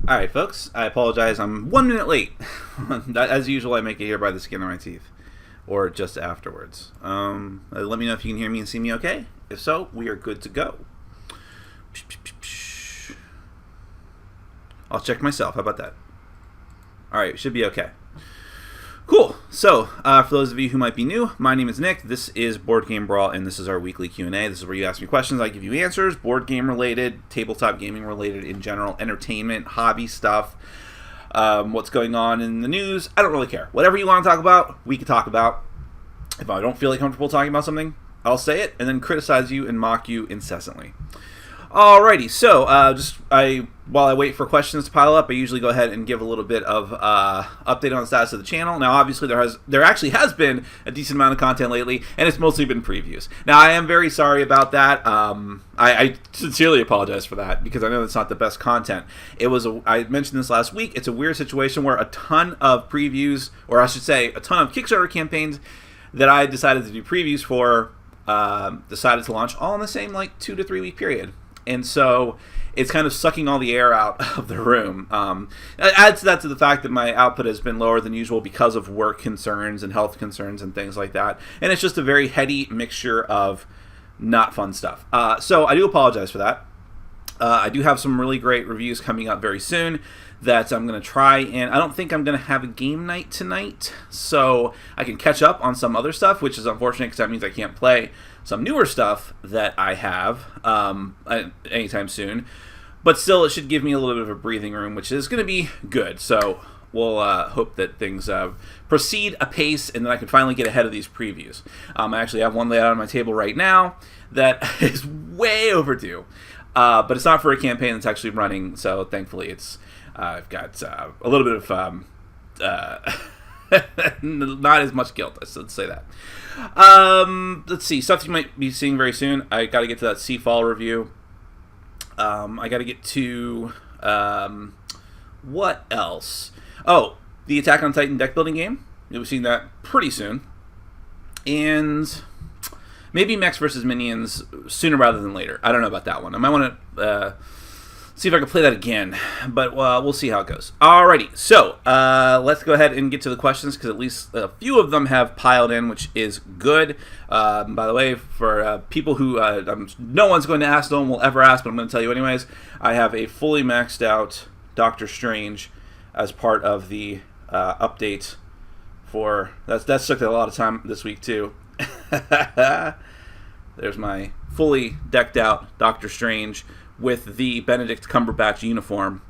Alright, folks, I apologize. I'm 1 minute late. As usual, I make it here by the skin of my teeth. Or just afterwards. Let me know if you can hear me and see me okay. If so, we are good to go. I'll check myself. How about that? Alright, should be okay. Cool. So, for those of you who might be new, my name is Nick. This is Board Game Brawl, and this is our weekly Q&A. This is where you ask me questions, I give you answers, board game related, tabletop gaming related in general, entertainment, hobby stuff, what's going on in the news. I don't really care. Whatever you want to talk about, we can talk about. If I don't feel like comfortable talking about something, I'll say it and then criticize you and mock you incessantly. Alrighty, so while I wait for questions to pile up, I usually go ahead and give a little bit of update on the status of the channel. Now, obviously, there actually has been a decent amount of content lately, and it's mostly been previews. Now, I am very sorry about that. I sincerely apologize for that because I know it's not the best content. I mentioned this last week. It's a weird situation where a ton of previews, or I should say, a ton of Kickstarter campaigns that I decided to do previews for, decided to launch all in the same 2 to 3 week period. And so it's kind of sucking all the air out of the room. Add to that to the fact that my output has been lower than usual because of work concerns and health concerns and things like that. And it's just a very heady mixture of not fun stuff. So I do apologize for that. I do have some really great reviews coming up very soon that I'm going to try, and I don't think I'm going to have a game night tonight, so I can catch up on some other stuff, which is unfortunate because that means I can't play some newer stuff that I have anytime soon. But still, it should give me a little bit of a breathing room, which is going to be good. So we'll hope that things proceed apace and then I can finally get ahead of these previews. I actually have one laid out on my table right now that is way overdue. But it's not for a campaign that's actually running, so thankfully I've got a little bit of not as much guilt, let's say that. Let's see, stuff you might be seeing very soon. I got to get to that Seafall review. I got to get to what else? Oh, the Attack on Titan deck building game. You'll be seeing that pretty soon. And maybe Mechs vs. Minions sooner rather than later. I don't know about that one. I might want to see if I can play that again, but we'll see how it goes. Alrighty, so let's go ahead and get to the questions because at least a few of them have piled in, which is good. By the way, for people who no one's going to ask, no one will ever ask, but I'm going to tell you anyways, I have a fully maxed out Doctor Strange as part of the update for... That took a lot of time this week too. There's my fully decked out Doctor Strange with the Benedict Cumberbatch uniform.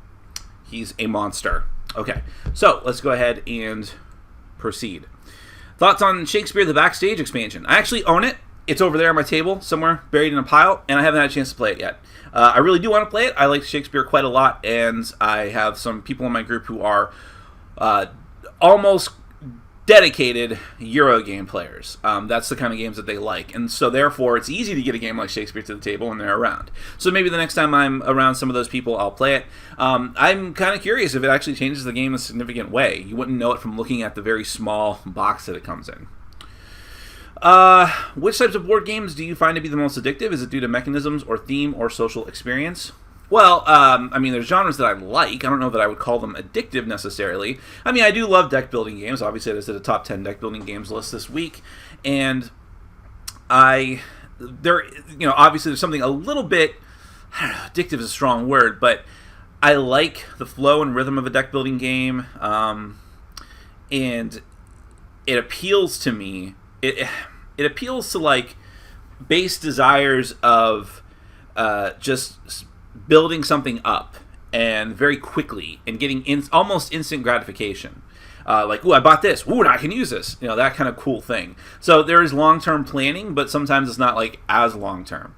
He's a monster. Okay, so let's go ahead and proceed. Thoughts on Shakespeare the Backstage expansion? I actually own it. It's over there on my table somewhere, buried in a pile, and I haven't had a chance to play it yet. I really do want to play it. I like Shakespeare quite a lot, and I have some people in my group who are almost dedicated Eurogame players. That's the kind of games that they like, and so therefore it's easy to get a game like Shakespeare to the table when they're around. So maybe the next time I'm around some of those people, I'll play it. I'm kind of curious if it actually changes the game in a significant way. You wouldn't know it from looking at the very small box that it comes in. Which types of board games do you find to be the most addictive? Is it due to mechanisms or theme or social experience? Well, I mean, there's genres that I like. I don't know that I would call them addictive necessarily. I mean, I do love deck building games. Obviously, I just did a top 10 deck building games list this week, and obviously there's something a little bit, I don't know, addictive is a strong word, but I like the flow and rhythm of a deck building game, and it appeals to me. It appeals to base desires of just building something up and very quickly and getting almost instant gratification. Ooh, I bought this. Ooh, now I can use this. That kind of cool thing. So there is long-term planning, but sometimes it's not as long-term.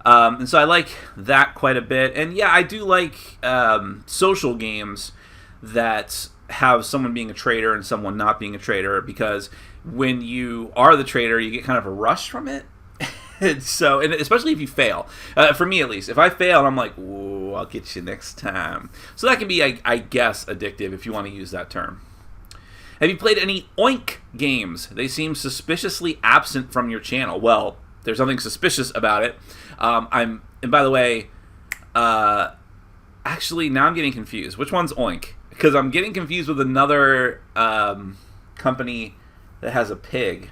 And so I like that quite a bit. And yeah, I do like social games that have someone being a traitor and someone not being a traitor, because when you are the traitor, you get kind of a rush from it. And especially if you fail. For me, at least. If I fail, I'm like, ooh, I'll get you next time. So that can be, I guess, addictive, if you want to use that term. Have you played any Oink games? They seem suspiciously absent from your channel. Well, there's nothing suspicious about it. And by the way, Actually, now I'm getting confused. Which one's Oink? Because I'm getting confused with another company that has a pig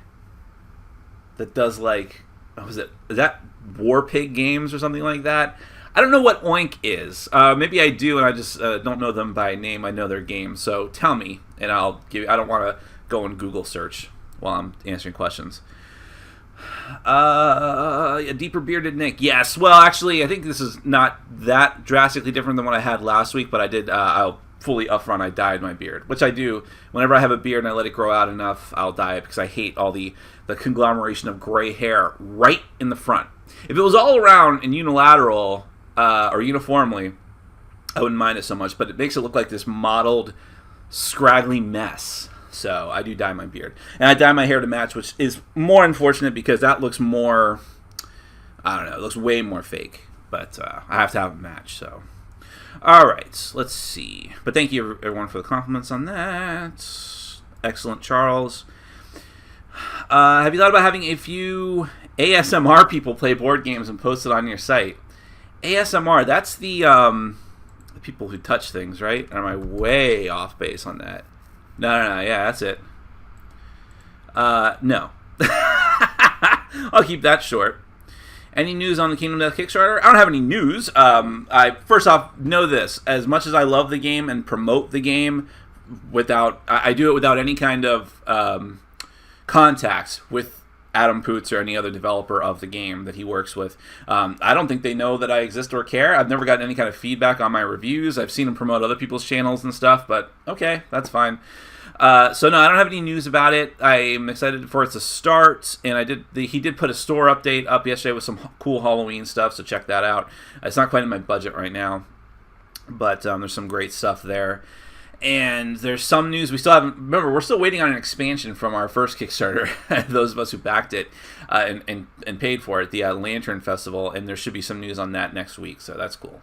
that does like, is that War Pig Games or something like that? I don't know what Oink is. Maybe I do, and I just don't know them by name. I know their games. So tell me, and I'll give you. I don't want to go and Google search while I'm answering questions. A deeper bearded Nick. Yes. Well, actually, I think this is not that drastically different than what I had last week, but I did. I'll fully upfront. I dyed my beard, which I do whenever I have a beard and I let it grow out enough. I'll dye it because I hate all the conglomeration of gray hair right in the front. If it was all around and unilateral or uniformly, I wouldn't mind it so much. But it makes it look like this mottled, scraggly mess. So I do dye my beard. And I dye my hair to match, which is more unfortunate because that looks more, I don't know, it looks way more fake. But I have to have it match, so. All right, let's see. But thank you, everyone, for the compliments on that. Excellent, Charles. Have you thought about having a few ASMR people play board games and post it on your site? ASMR, that's the people who touch things, right? Or am I way off base on that? No, yeah, that's it. No. I'll keep that short. Any news on the Kingdom Death Kickstarter? I don't have any news. I first off, know this. As much as I love the game and promote the game, I do it without any kind of contact with Adam Poots or any other developer of the game that he works with. I don't think they know that I exist or care. I've never gotten any kind of feedback on my reviews. I've seen him promote other people's channels and stuff, but okay, that's fine. So no, I don't have any news about it. I'm excited for it to start, and he did put a store update up yesterday with some cool Halloween stuff, so check that out. It's not quite in my budget right now, but there's some great stuff there. And there's some news we still haven't. Remember, we're still waiting on an expansion from our first Kickstarter. Those of us who backed it and paid for it, the Lantern Festival, and there should be some news on that next week. So that's cool.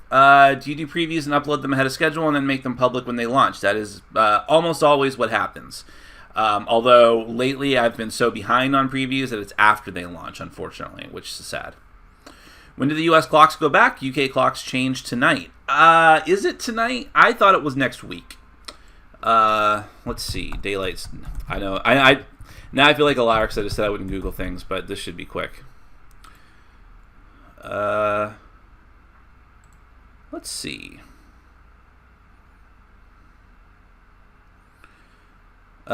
Do you do previews and upload them ahead of schedule and then make them public when they launch? That is almost always what happens. Although lately I've been so behind on previews that it's after they launch, unfortunately, which is sad. When do the U.S. clocks go back? UK clocks change tonight. Is it tonight? I thought it was next week. Let's see. Daylight's... I know. Now I feel like a liar because I just said I wouldn't Google things, but this should be quick. Let's see. 2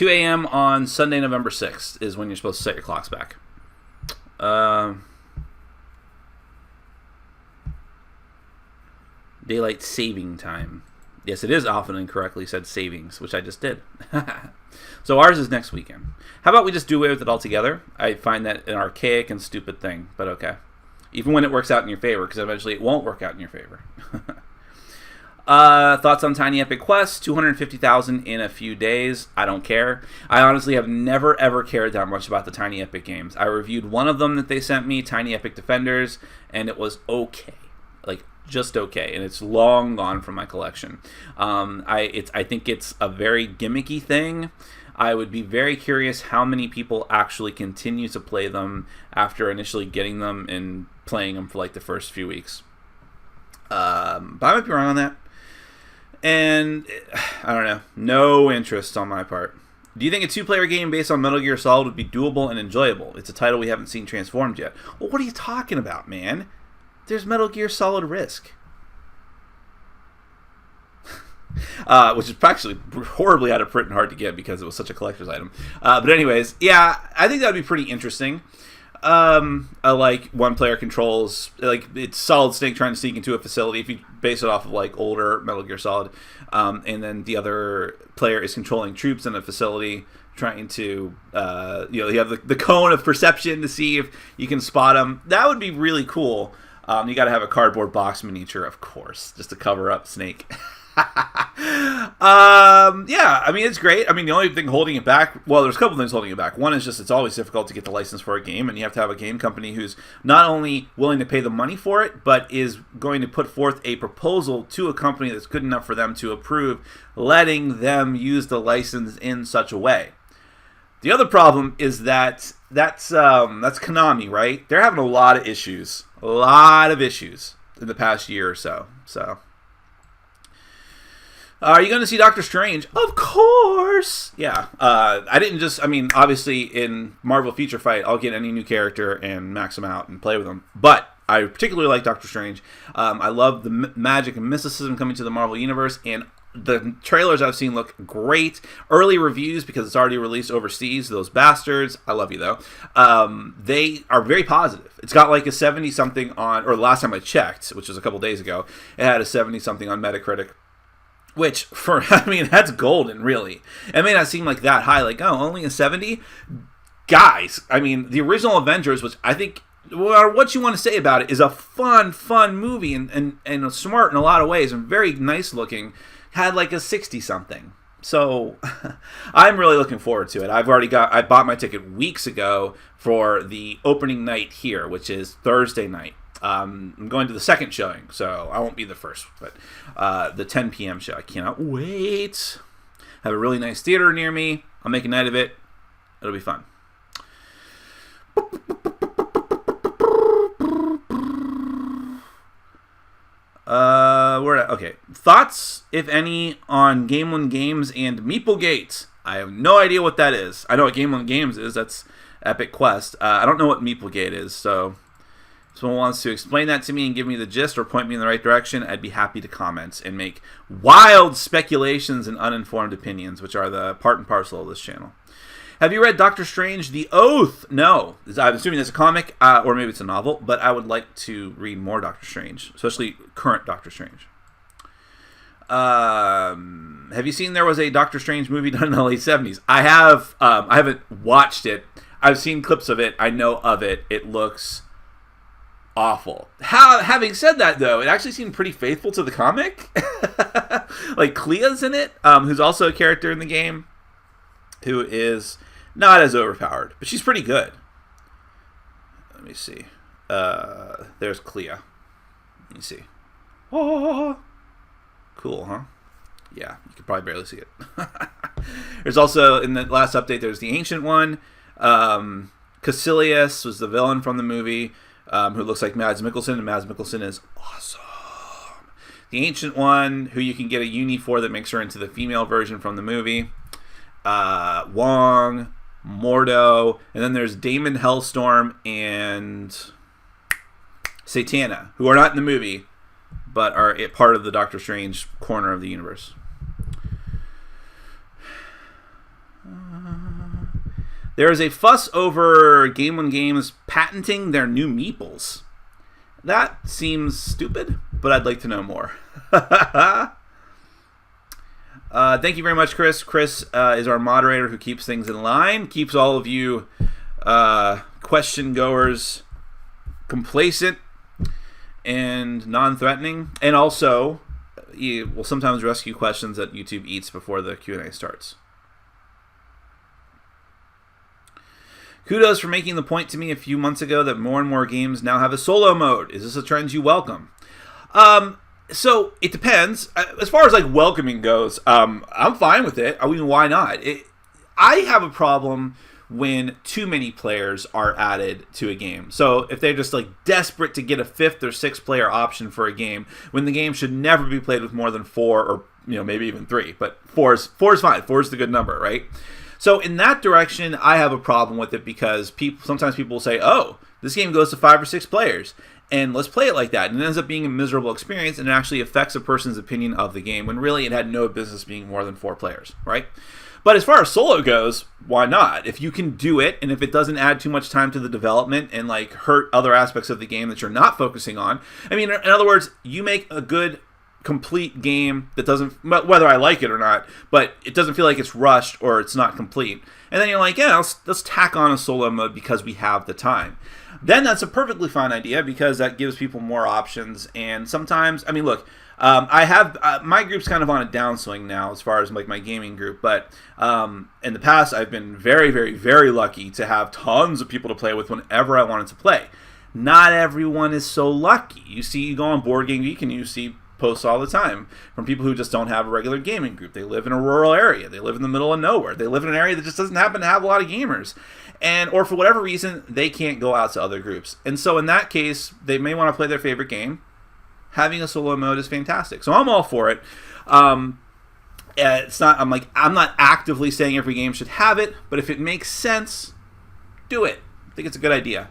a.m. on Sunday, November 6th is when you're supposed to set your clocks back. Daylight saving time. Yes, it is often incorrectly said savings, which I just did. So ours is next weekend. How about we just do away with it altogether? I find that an archaic and stupid thing, but okay. Even when it works out in your favor, because eventually it won't work out in your favor. Thoughts on Tiny Epic Quest? 250,000 in a few days. I don't care. I honestly have never, ever cared that much about the Tiny Epic games. I reviewed one of them that they sent me, Tiny Epic Defenders, and it was okay. Like, just okay, and it's long gone from my collection. I think it's a very gimmicky thing. I would be very curious how many people actually continue to play them after initially getting them and playing them for like the first few weeks. But I might be wrong on that. And I don't know. No interest on my part. Do you think a two-player game based on Metal Gear Solid would be doable and enjoyable? It's a title we haven't seen transformed yet. Well, what are you talking about, man? There's Metal Gear Solid Risk. Which is actually horribly out of print and hard to get because it was such a collector's item. But anyways, yeah, I think that would be pretty interesting. Like one-player controls, like it's Solid Snake trying to sneak into a facility if you base it off of like older Metal Gear Solid. And then the other player is controlling troops in a facility trying to, you have the cone of perception to see if you can spot them. That would be really cool. You got to have a cardboard box miniature, of course, just to cover up Snake. Yeah, I mean, it's great. I mean, the only thing holding it back, well, there's a couple things holding it back. One is just it's always difficult to get the license for a game, and you have to have a game company who's not only willing to pay the money for it, but is going to put forth a proposal to a company that's good enough for them to approve, letting them use the license in such a way. The other problem is that's Konami, right? They're having a lot of issues in the past year or so. So, are you going to see Doctor Strange? Of course. Yeah. Obviously in Marvel Feature Fight, I'll get any new character and max them out and play with them. But I particularly like Doctor Strange. I love the magic and mysticism coming to the Marvel Universe, and the trailers I've seen look great. Early reviews, because it's already released overseas, those bastards, I love you though, they are very positive. It's got like a 70-something on, or the last time I checked, which was a couple days ago, it had a 70-something on Metacritic. Which, that's golden, really. It may not seem like that high, like, oh, only a 70? Guys, the original Avengers, which I think, what you want to say about it, is a fun movie and smart in a lot of ways and very nice looking, had like a 60-something. So I'm really looking forward to it. I bought my ticket weeks ago for the opening night here, which is Thursday night. I'm going to the second showing, so I won't be the first, but the 10 p.m. show. I cannot wait. Have a really nice theater near me. I'll make a night of it. It'll be fun. Okay. Thoughts, if any, on Game One Games and Meeplegate? I have no idea what that is. I know what Game One Games is. That's Epic Quest. I don't know what Meeplegate is, so if someone wants to explain that to me and give me the gist or point me in the right direction, I'd be happy to comment and make wild speculations and uninformed opinions, which are the part and parcel of this channel. Have you read Doctor Strange The Oath? No. I'm assuming it's a comic, or maybe it's a novel, but I would like to read more Doctor Strange, especially current Doctor Strange. Have you seen there was a Doctor Strange movie done in the late 70s? I have. I haven't watched it. I've seen clips of it. I know of it. It looks awful. Having said that, though, it actually seemed pretty faithful to the comic. Like, Clea's in it, who's also a character in the game, who is not as overpowered, but she's pretty good. Let me see. There's Clea. Let me see. Oh, cool, huh? Yeah, you could probably barely see it. There's also, in the last update, there's the Ancient One. Caecilius was the villain from the movie, who looks like Mads Mikkelsen, and Mads Mikkelsen is awesome. The Ancient One, who you can get a uni for that makes her into the female version from the movie. Wong, Mordo, and then there's Damon Hellstorm and Satana, who are not in the movie, but are part of the Doctor Strange corner of the universe. There is a fuss over Game One Games patenting their new meeples. That seems stupid, but I'd like to know more. Thank you very much, Chris. Chris is our moderator who keeps things in line, keeps all of you question goers complacent and non-threatening, and also he will sometimes rescue questions that YouTube eats before the Q&A starts. Kudos for making the point to me a few months ago that more and more games now have a solo mode. Is this a trend you welcome? So it depends. As far as like welcoming goes, I'm fine with it. I mean, why not? I have a problem when too many players are added to a game. So if they're just like desperate to get a 5th or 6th player option for a game, when the game should never be played with more than 4 or maybe even 3. But 4 is fine. 4 is the good number, right? So in that direction, I have a problem with it because sometimes people will say, oh, this game goes to 5 or 6 players, and let's play it like that. And it ends up being a miserable experience, and it actually affects a person's opinion of the game, when really it had no business being more than 4 players, right? But as far as solo goes, why not? If you can do it, and if it doesn't add too much time to the development and like hurt other aspects of the game that you're not focusing on. I mean, in other words, you make a good complete game that doesn't, whether I like it or not, but it doesn't feel like it's rushed or it's not complete. And then you're like, yeah, let's tack on a solo mode because we have the time. Then that's a perfectly fine idea because that gives people more options. And sometimes, I mean, look, I have my group's kind of on a downswing now as far as like my gaming group, but in the past I've been very, very, very lucky to have tons of people to play with whenever I wanted to play. Not everyone is so lucky. You go on Board Game Geek and you see posts all the time from people who just don't have a regular gaming group. They live in a rural area. They live in the middle of nowhere. They live in an area that just doesn't happen to have a lot of gamers. Or for whatever reason, they can't go out to other groups. And so in that case, they may want to play their favorite game. Having a solo mode is fantastic. So I'm all for it. It's not. I'm not actively saying every game should have it, but if it makes sense, do it. I think it's a good idea.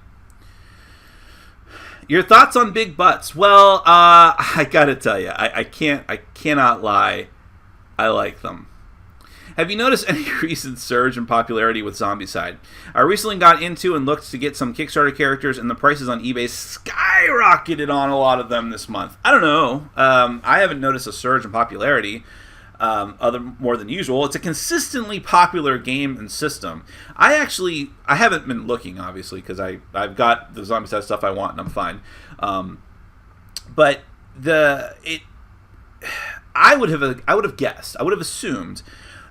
Your thoughts on big butts? Well, I gotta tell you, I cannot lie. I like them. Have you noticed any recent surge in popularity with Zombicide? I recently got into and looked to get some Kickstarter characters, and the prices on eBay skyrocketed on a lot of them this month. I don't know. I haven't noticed a surge in popularity. More than usual. It's a consistently popular game and system. I haven't been looking, obviously, because I've got the Zombicide stuff I want and I'm fine. But I would have guessed, I would have assumed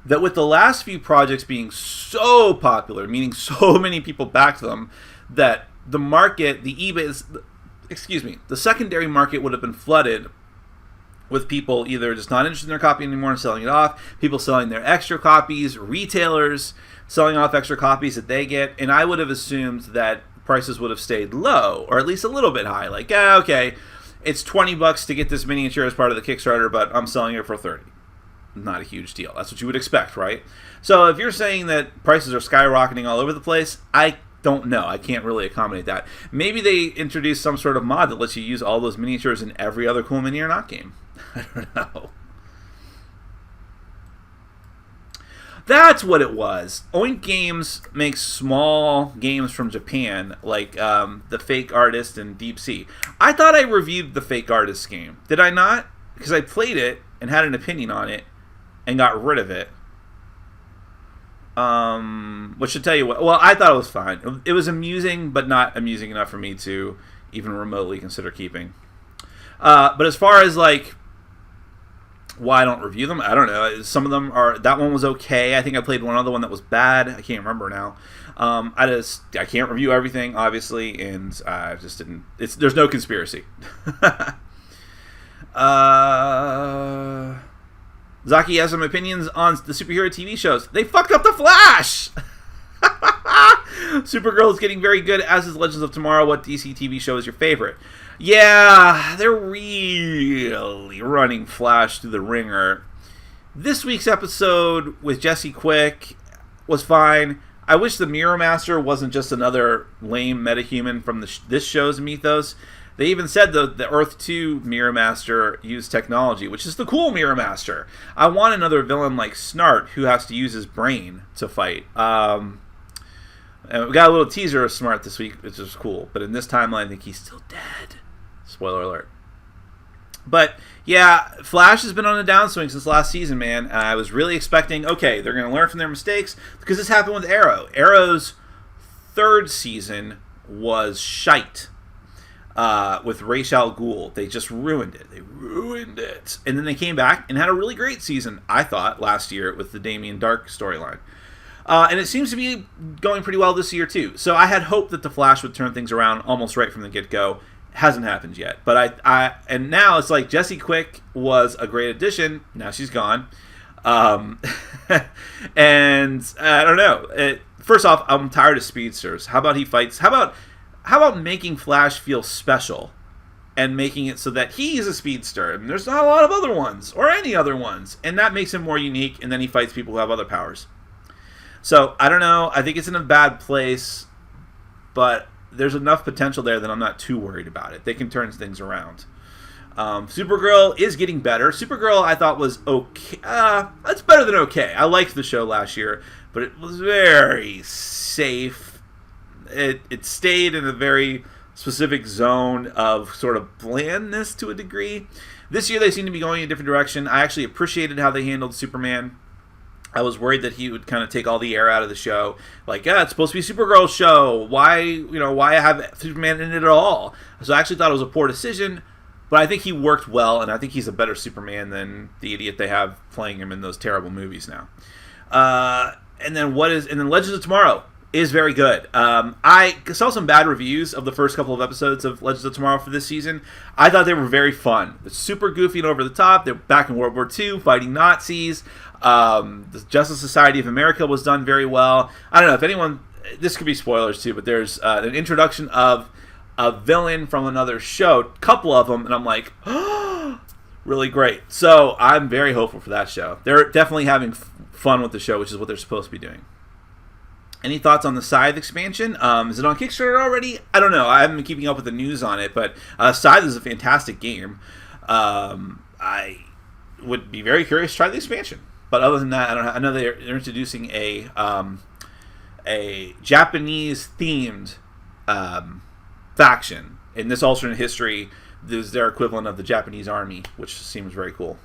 that with the last few projects being so popular, meaning so many people backed them, that the market, the secondary market would have been flooded with people either just not interested in their copy anymore and selling it off, people selling their extra copies, retailers selling off extra copies that they get, and I would have assumed that prices would have stayed low, or at least a little bit high. Like, okay, it's $20 to get this miniature as part of the Kickstarter, but I'm selling it for $30. Not a huge deal. That's what you would expect, right? So if you're saying that prices are skyrocketing all over the place, I don't know. I can't really accommodate that. Maybe they introduced some sort of mod that lets you use all those miniatures in every other Cool Mini or Not game. I don't know. That's what it was. Oink Games makes small games from Japan, like the Fake Artist and Deep Sea. I thought I reviewed the Fake Artist game. Did I not? Because I played it and had an opinion on it and got rid of it. Which should tell you what. Well, I thought it was fine. It was amusing, but not amusing enough for me to even remotely consider keeping. But as far as like why I don't review them, I don't know. Some of them are. That one was okay. I think I played one other one that was bad. I can't remember now. I can't review everything, obviously, and I just didn't. There's no conspiracy. Zaki has some opinions on the superhero TV shows. They fucked up the Flash! Supergirl is getting very good, as is Legends of Tomorrow. What DC TV show is your favorite? Yeah, they're really running Flash through the ringer. This week's episode with Jesse Quick was fine. I wish the Mirror Master wasn't just another lame metahuman from this show's mythos. They even said the Earth 2 Mirror Master used technology, which is the cool Mirror Master. I want another villain like Snart who has to use his brain to fight. And we got a little teaser of Smart this week, which is cool. But in this timeline, I think he's still dead. Spoiler alert. But yeah, Flash has been on a downswing since last season, man. I was really expecting, okay, they're going to learn from their mistakes, because this happened with Arrow. Arrow's third season was shite. With Ra's al Ghul. They just ruined it. They ruined it. And then they came back and had a really great season, I thought, last year with the Damien Dark storyline. And it seems to be going pretty well this year, too. So I had hoped that The Flash would turn things around almost right from the get-go. Hasn't happened yet. But and now it's like Jessie Quick was a great addition. Now she's gone. And I don't know. First off, I'm tired of speedsters. How about he fights? How about making Flash feel special and making it so that he's a speedster and there's not a lot of other ones or any other ones, and that makes him more unique, and then he fights people who have other powers. So I don't know. I think it's in a bad place, but there's enough potential there that I'm not too worried about it. They can turn things around. Supergirl is getting better. Supergirl I thought was okay. That's better than okay. I liked the show last year, but it was very safe. It stayed in a very specific zone of sort of blandness to a degree. This year they seem to be going in a different direction. I actually appreciated how they handled Superman. I was worried that he would kind of take all the air out of the show. Like, yeah, it's supposed to be Supergirl's show. Why have Superman in it at all? So I actually thought it was a poor decision, but I think he worked well, and I think he's a better Superman than the idiot they have playing him in those terrible movies now. And then Legends of Tomorrow. is very good. I saw some bad reviews of the first couple of episodes of Legends of Tomorrow for this season. I thought they were very fun. It's super goofy and over the top. They're back in World War II fighting Nazis. The Justice Society of America was done very well. I don't know if anyone... This could be spoilers too, but there's an introduction of a villain from another show, a couple of them, and I'm like, really great. So I'm very hopeful for that show. They're definitely having fun with the show, which is what they're supposed to be doing. Any thoughts on the Scythe expansion? Is it on Kickstarter already? I don't know. I haven't been keeping up with the news on it, but Scythe is a fantastic game. I would be very curious to try the expansion. But other than that, I don't know. I know they're introducing a Japanese-themed faction. In this alternate history, there's their equivalent of the Japanese army, which seems very cool.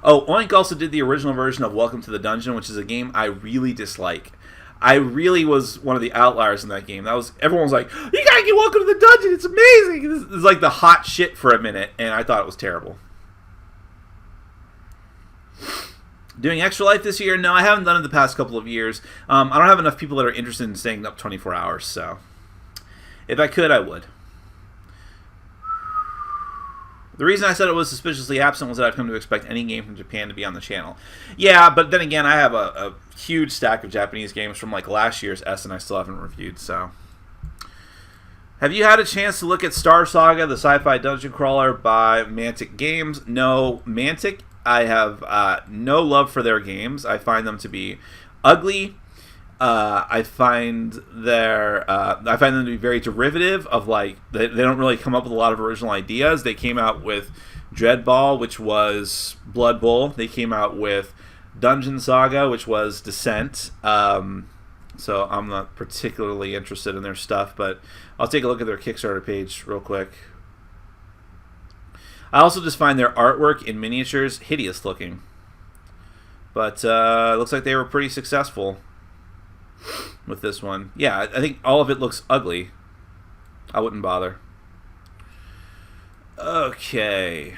Oh, Oink also did the original version of Welcome to the Dungeon, which is a game I really dislike. I really was one of the outliers in that game. Everyone was like, "You gotta get Welcome to the Dungeon! It's amazing!" This is like the hot shit for a minute, and I thought it was terrible. Doing Extra Life this year? No, I haven't done it the past couple of years. I don't have enough people that are interested in staying up 24 hours, so if I could, I would. The reason I said it was suspiciously absent was that I've come to expect any game from Japan to be on the channel. Yeah, but then again, I have a huge stack of Japanese games from like last year's S, and I still haven't reviewed, so. Have you had a chance to look at Star Saga, the sci-fi dungeon crawler by Mantic Games? No, Mantic, I have no love for their games. I find them to be ugly. I find them to be very derivative of, like, they don't really come up with a lot of original ideas. They came out with Dreadball, which was Blood Bowl. They came out with Dungeon Saga, which was Descent. So I'm not particularly interested in their stuff, but I'll take a look at their Kickstarter page real quick. I also just find their artwork in miniatures hideous looking. But it looks like they were pretty successful with this one. Yeah, I think all of it looks ugly. I wouldn't bother. Okay.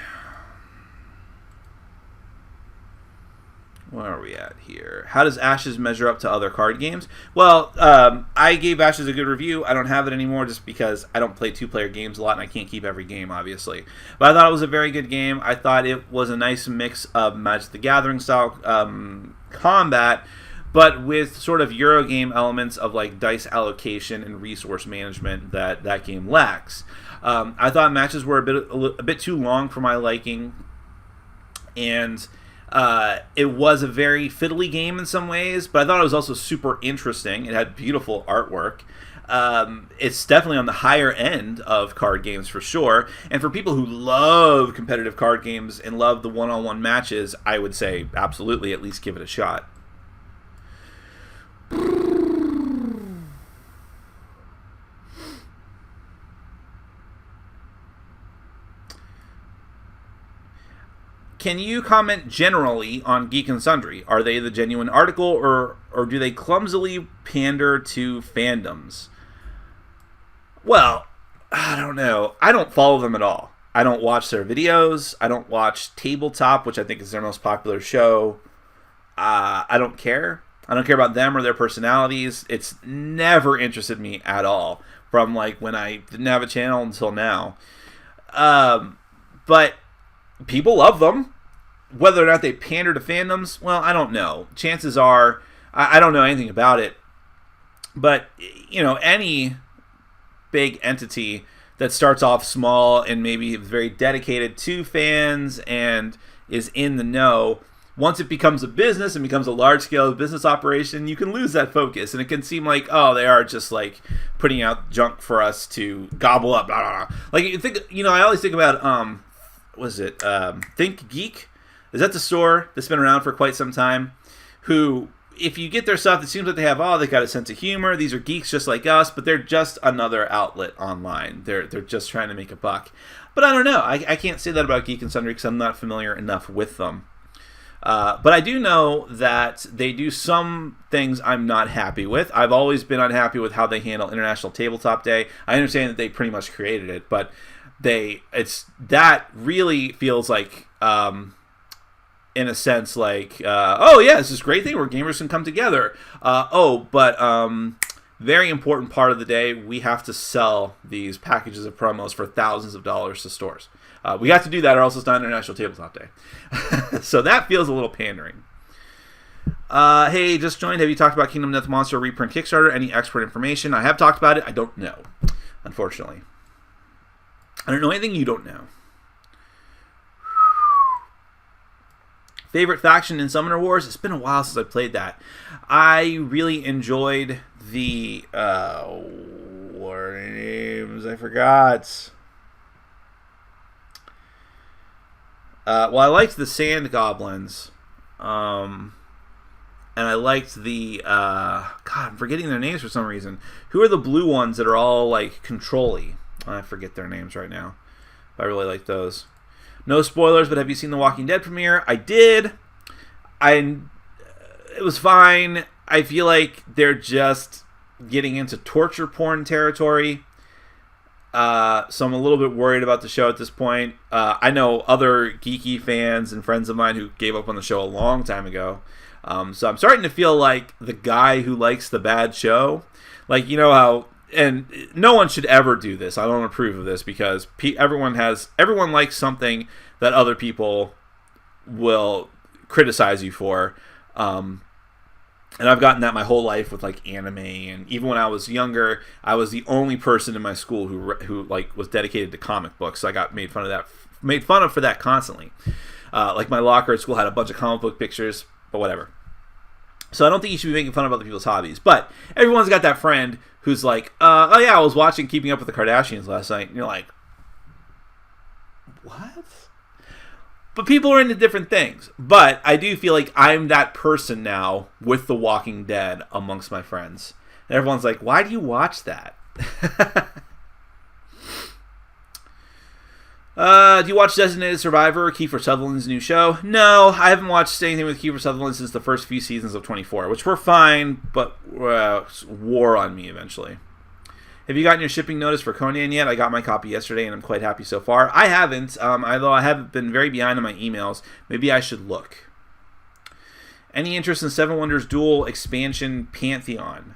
Where are we at here? How does Ashes measure up to other card games? Well, I gave Ashes a good review. I don't have it anymore just because I don't play two-player games a lot and I can't keep every game, obviously. But I thought it was a very good game. I thought it was a nice mix of Magic the Gathering style combat, but with sort of Eurogame elements of like dice allocation and resource management that game lacks. I thought matches were a bit too long for my liking, and it was a very fiddly game in some ways, but I thought it was also super interesting. It had beautiful artwork. It's definitely on the higher end of card games for sure, and for people who love competitive card games and love the one-on-one matches, I would say absolutely at least give it a shot. Can you comment generally on Geek and Sundry? Are they the genuine article, or do they clumsily pander to fandoms? Well, I don't know. I don't follow them at all. I don't watch their videos. I don't watch Tabletop, which I think is their most popular show. I don't care. I don't care about them or their personalities. It's never interested me at all, from like when I didn't have a channel until now. But people love them. Whether or not they pander to fandoms, well, I don't know. Chances are, I don't know anything about it. But, you know, any big entity that starts off small and maybe very dedicated to fans and is in the know, once it becomes a business and becomes a large-scale business operation, you can lose that focus. And it can seem like, oh, they are just, like, putting out junk for us to gobble up. Blah, blah, blah. Like, I always think about, Think Geek? Is that the store that's been around for quite some time? Who, if you get their stuff, it seems like they got a sense of humor. These are geeks just like us, but they're just another outlet online. They're just trying to make a buck. But I don't know. I can't say that about Geek and Sundry because I'm not familiar enough with them. But I do know that they do some things I'm not happy with. I've always been unhappy with how they handle International Tabletop Day. I understand that they pretty much created it, but that really feels like in a sense like, oh yeah, it's this great thing where gamers can come together. Very important part of the day, we have to sell these packages of promos for thousands of dollars to stores. We have to do that or else it's not International Tabletop Day. So that feels a little pandering. Hey, just joined. Have you talked about Kingdom Death Monster reprint Kickstarter? Any expert information? I have talked about it. I don't know, unfortunately. I don't know anything you don't know. Favorite faction in Summoner Wars? It's been a while since I played that. I really enjoyed the what are their names? I forgot. Well, I liked the Sand Goblins. And I liked the God, I'm forgetting their names for some reason. Who are the blue ones that are all like control-y? I forget their names right now. I really like those. No spoilers, but have you seen the Walking Dead premiere? I did. It was fine. I feel like they're just getting into torture porn territory. So I'm a little bit worried about the show at this point. I know other geeky fans and friends of mine who gave up on the show a long time ago. So I'm starting to feel like the guy who likes the bad show. Like, you know how... And no one should ever do this. I don't approve of this because everyone likes something that other people will criticize you for. And I've gotten that my whole life with like anime, and even when I was younger, I was the only person in my school who like was dedicated to comic books. So I got made fun of for that constantly. Like my locker at school had a bunch of comic book pictures, but whatever. So I don't think you should be making fun of other people's hobbies. But everyone's got that friend who's like, oh yeah, I was watching Keeping Up with the Kardashians last night. And you're like, what? But people are into different things. But I do feel like I'm that person now with The Walking Dead amongst my friends. And everyone's like, why do you watch that? Do you watch Designated Survivor, Kiefer Sutherland's new show? No, I haven't watched anything with Kiefer Sutherland since the first few seasons of 24, which were fine, but wore on me eventually. Have you gotten your shipping notice for Conan yet? I got my copy yesterday, and I'm quite happy so far. I haven't, although I have been very behind on my emails. Maybe I should look. Any interest in Seven Wonders Duel expansion Pantheon?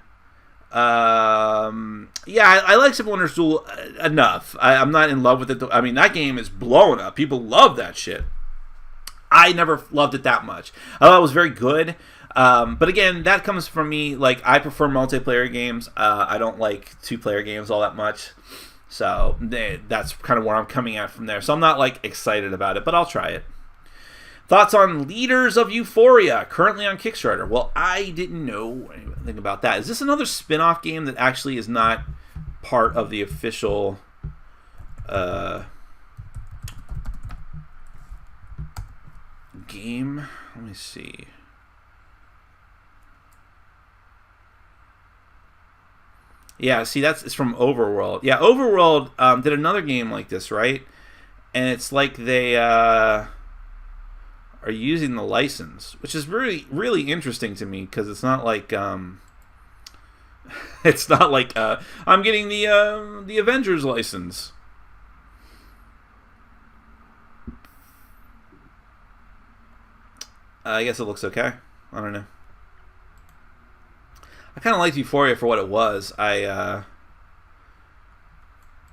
Yeah, I like Seven Wonders Duel enough. I'm not in love with it. I mean, that game is blowing up. People love that shit. I never loved it that much. I thought it was very good. But again, that comes from me. Like, I prefer multiplayer games. I don't like two-player games all that much. So that's kind of where I'm coming at from there. So I'm not like excited about it, but I'll try it. Thoughts on Leaders of Euphoria, currently on Kickstarter? Well, I didn't know anything about that. Is this another spin-off game that actually is not part of the official game? Let me see. Yeah, see, it's from Overworld. Yeah, Overworld did another game like this, right? And it's like they... are using the license, which is really, really interesting to me because it's not like I'm getting the Avengers license. I guess it looks okay. I don't know. I kind of liked Euphoria for what it was. I'm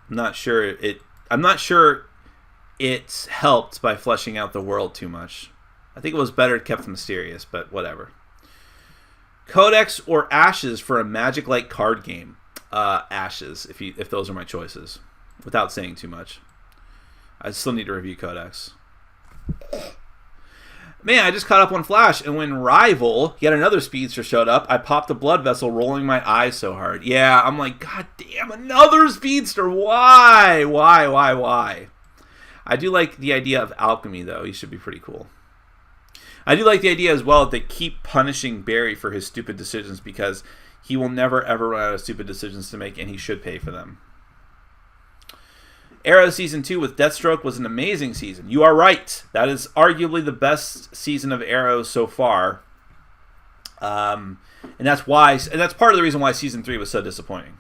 not sure it's helped by fleshing out the world too much. I think it was better kept mysterious, but whatever. Codex or Ashes for a Magic-like card game? Ashes, if those are my choices, without saying too much. I still need to review Codex. Man, I just caught up on Flash, and when Rival, yet another speedster, showed up, I popped a blood vessel, rolling my eyes so hard. Yeah, I'm like, God damn, another speedster! Why? I do like the idea of Alchemy, though. He should be pretty cool. I do like the idea as well that they keep punishing Barry for his stupid decisions because he will never, ever run out of stupid decisions to make, and he should pay for them. Arrow Season 2 with Deathstroke was an amazing season. You are right. That is arguably the best season of Arrow so far. And that's part of the reason why Season 3 was so disappointing.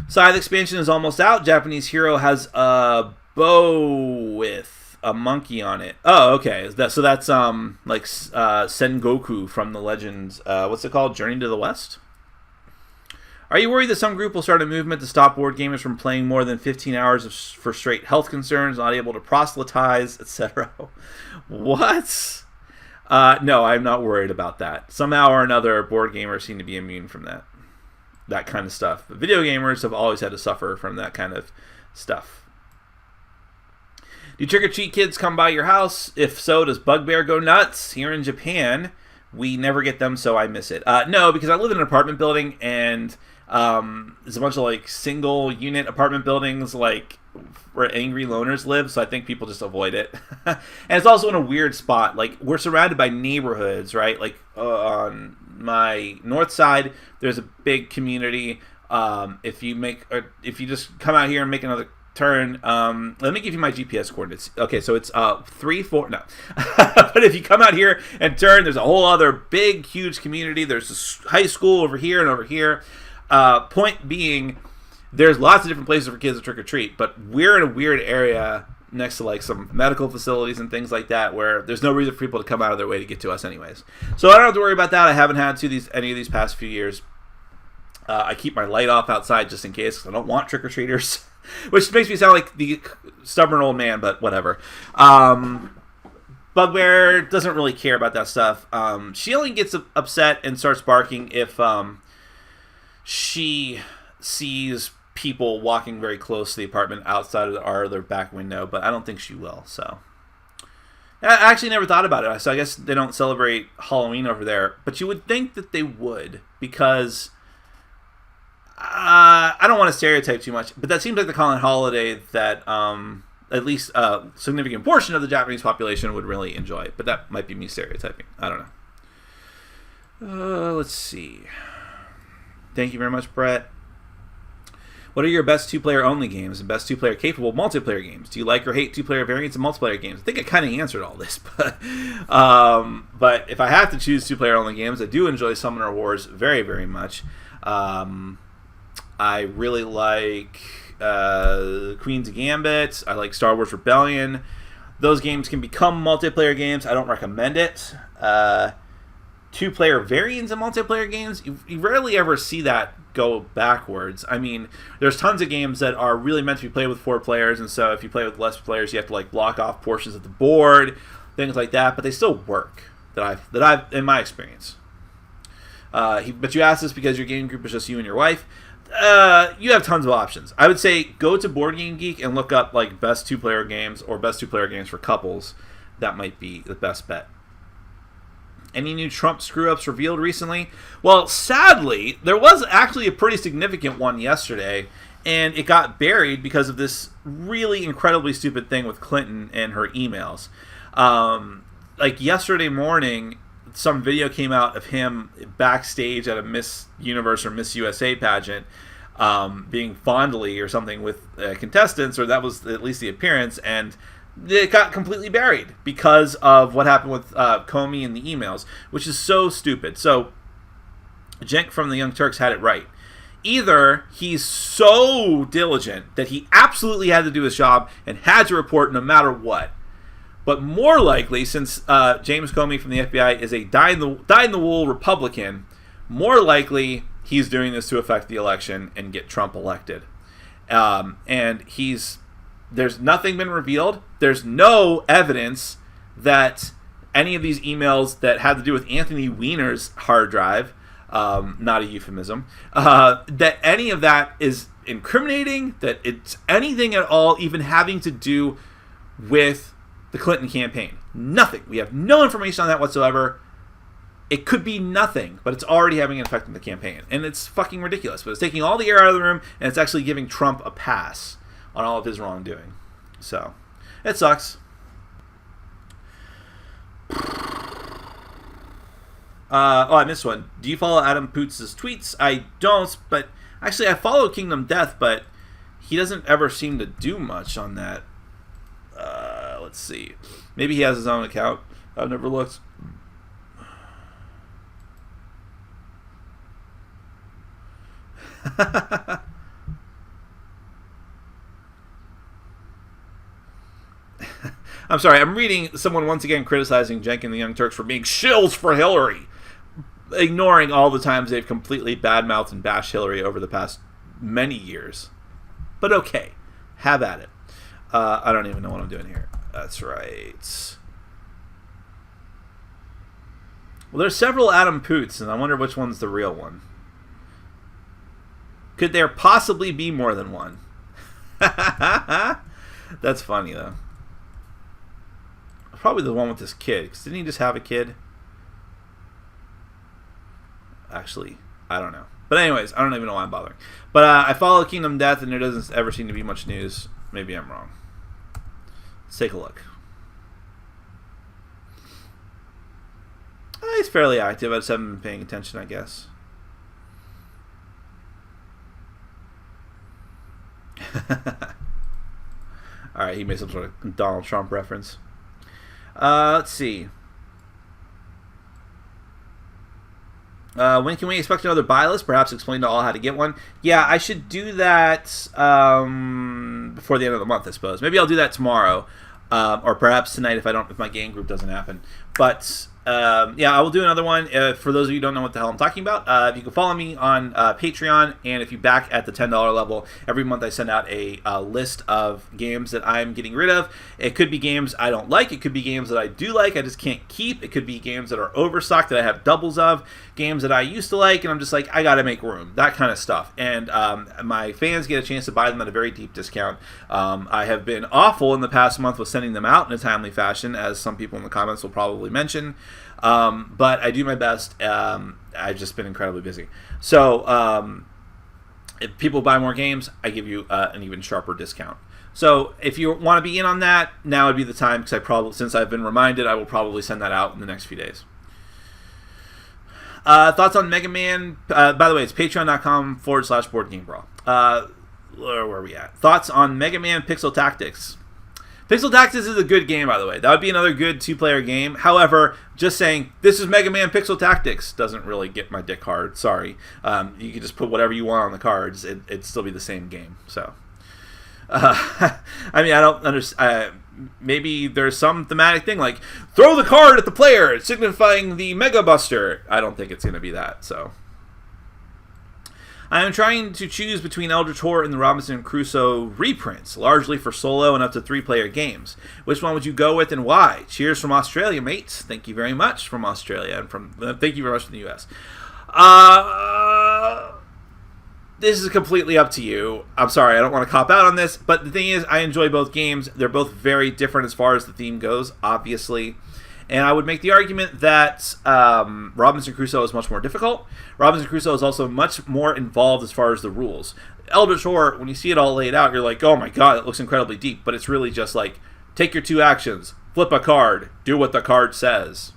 Scythe expansion is almost out. Japanese Hero has a bow with a monkey on it. Oh, okay. So that's like Sengoku from the Legends. What's it called? Journey to the West. Are you worried that some group will start a movement to stop board gamers from playing more than 15 hours for straight health concerns, not able to proselytize, etc.? What? No, I'm not worried about that. Somehow or another, board gamers seem to be immune from that kind of stuff. But video gamers have always had to suffer from that kind of stuff. Do trick-or-treat kids come by your house? If so, does Bugbear go nuts? Here in Japan, we never get them, so I miss it. No, because I live in an apartment building, and there's a bunch of like single-unit apartment buildings, like where angry loners live, so I think people just avoid it. And it's also in a weird spot. Like, we're surrounded by neighborhoods, right? Like, on my north side, there's a big community. If you just come out here and make another turn, let me give you my GPS coordinates. Okay, so it's 3-4 no but if you come out here and turn, there's a whole other big huge community. There's this high school over here and over here. Point being, there's lots of different places for kids to trick-or-treat, but we're in a weird area next to like some medical facilities and things like that where there's no reason for people to come out of their way to get to us anyways. So I don't have to worry about that. I haven't had to any of these past few years. I keep my light off outside just in case, because I don't want trick-or-treaters. Which makes me sound like the stubborn old man, but whatever. Bugbear doesn't really care about that stuff. She only gets upset and starts barking if she sees people walking very close to the apartment outside of our other back window, but I don't think she will. So I actually never thought about it. So I guess they don't celebrate Halloween over there, but you would think that they would, because I don't want to stereotype too much, but that seems like the common holiday that at least a significant portion of the Japanese population would really enjoy. But that might be me stereotyping. I don't know. Let's see. Thank you very much, Brett. What are your best two-player only games and best two-player capable multiplayer games? Do you like or hate two-player variants of multiplayer games? I think I kind of answered all this, but if I have to choose two-player only games, I do enjoy Summoner Wars very, very much. I really like Queen's Gambit. I like Star Wars Rebellion. Those games can become multiplayer games. I don't recommend it. Two-player variants of multiplayer games, you rarely ever see that go backwards. I mean, there's tons of games that are really meant to be played with 4 players, and so if you play with less players, you have to like block off portions of the board, things like that. But they still work. That I've in my experience. But you asked this because your game group is just you and your wife. You have tons of options. I would say go to Board Game Geek and look up like best two-player games or best two-player games for couples. That might be the best bet. Any new Trump screw-ups revealed recently? Well, sadly, there was actually a pretty significant one yesterday, and it got buried because of this really incredibly stupid thing with Clinton and her emails. Like yesterday morning, some video came out of him backstage at a Miss Universe or Miss USA pageant, being fondly or something with contestants, or that was at least the appearance, and it got completely buried because of what happened with Comey and the emails, which is so stupid. So Cenk from the Young Turks had it right. Either he's so diligent that he absolutely had to do his job and had to report no matter what. But more likely, since James Comey from the FBI is a dyed-in-the-wool Republican, more likely he's doing this to affect the election and get Trump elected. And there's nothing been revealed. There's no evidence that any of these emails that had to do with Anthony Weiner's hard drive, not a euphemism, that any of that is incriminating, that it's anything at all even having to do with the Clinton campaign. Nothing. We have no information on that whatsoever. It could be nothing, but it's already having an effect on the campaign. And it's fucking ridiculous. But it's taking all the air out of the room, and it's actually giving Trump a pass on all of his wrongdoing. So, it sucks. I missed one. Do you follow Adam Poots' tweets? I don't, but actually I follow Kingdom Death, but he doesn't ever seem to do much on that. Let's see. Maybe he has his own account. I've never looked. I'm sorry, I'm reading someone once again criticizing Cenk and the Young Turks for being shills for Hillary, ignoring all the times they've completely badmouthed and bashed Hillary over the past many years. But okay, have at it. I don't even know what I'm doing here. That's right. Well, there's several Adam Poots, and I wonder which one's the real one. Could there possibly be more than one? That's funny, though. Probably the one with this kid, because didn't he just have a kid? Actually, I don't know. But anyways, I don't even know why I'm bothering. But I follow Kingdom Death, and there doesn't ever seem to be much news. Maybe I'm wrong. Let's take a look. He's fairly active. I just haven't been paying attention, I guess. Alright, he made some sort of Donald Trump reference. Let's see. When can we expect another buy list? Perhaps explain to all how to get one. Yeah, I should do that before the end of the month, I suppose. Maybe I'll do that tomorrow, or perhaps tonight if my game group doesn't happen. But yeah, I will do another one. For those of you who don't know what the hell I'm talking about, you can follow me on Patreon, and if you back at the $10 level, every month I send out a list of games that I'm getting rid of. It could be games I don't like. It could be games that I do like, I just can't keep. It could be games that are overstocked that I have doubles of, games that I used to like, and I'm just like, I gotta make room, that kind of stuff. And my fans get a chance to buy them at a very deep discount. I have been awful in the past month with sending them out in a timely fashion, as some people in the comments will probably mention. But I do my best. I've just been incredibly busy. So if people buy more games, I give you an even sharper discount. So if you want to be in on that, now would be the time, because since I've been reminded, I will probably send that out in the next few days. Thoughts on Mega Man? By the way, it's patreon.com/BoardGameBrawl. Where are we at? Thoughts on Mega Man Pixel Tactics? Pixel Tactics is a good game, by the way. That would be another good two-player game. However, just saying, this is Mega Man Pixel Tactics doesn't really get my dick hard. Sorry. You can just put whatever you want on the cards. It'd still be the same game. So, I mean, I don't understand. Maybe there's some thematic thing like, throw the card at the player, signifying the Mega Buster. I don't think it's going to be that, so... I am trying to choose between Eldritch Horror and the Robinson Crusoe reprints, largely for solo and up to 3-player games. Which one would you go with and why? Cheers from Australia, mates. Thank you very much from Australia, and thank you very much from the US. This is completely up to you. I'm sorry, I don't want to cop out on this, but the thing is, I enjoy both games. They're both very different as far as the theme goes, obviously. And I would make the argument that Robinson Crusoe is much more difficult. Robinson Crusoe is also much more involved as far as the rules. Eldritch Horror, when you see it all laid out, you're like, oh my god, it looks incredibly deep. But it's really just like, take your 2 actions, flip a card, do what the card says.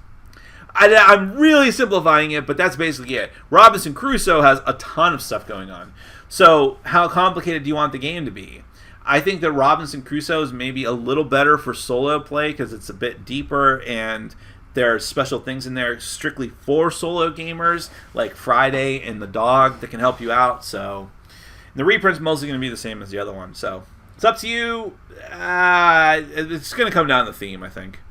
I'm really simplifying it, but that's basically it. Robinson Crusoe has a ton of stuff going on. So how complicated do you want the game to be? I think that Robinson Crusoe is maybe a little better for solo play because it's a bit deeper and there are special things in there strictly for solo gamers, like Friday and the dog that can help you out. So the reprint's mostly going to be the same as the other one. So it's up to you. It's going to come down to the theme, I think.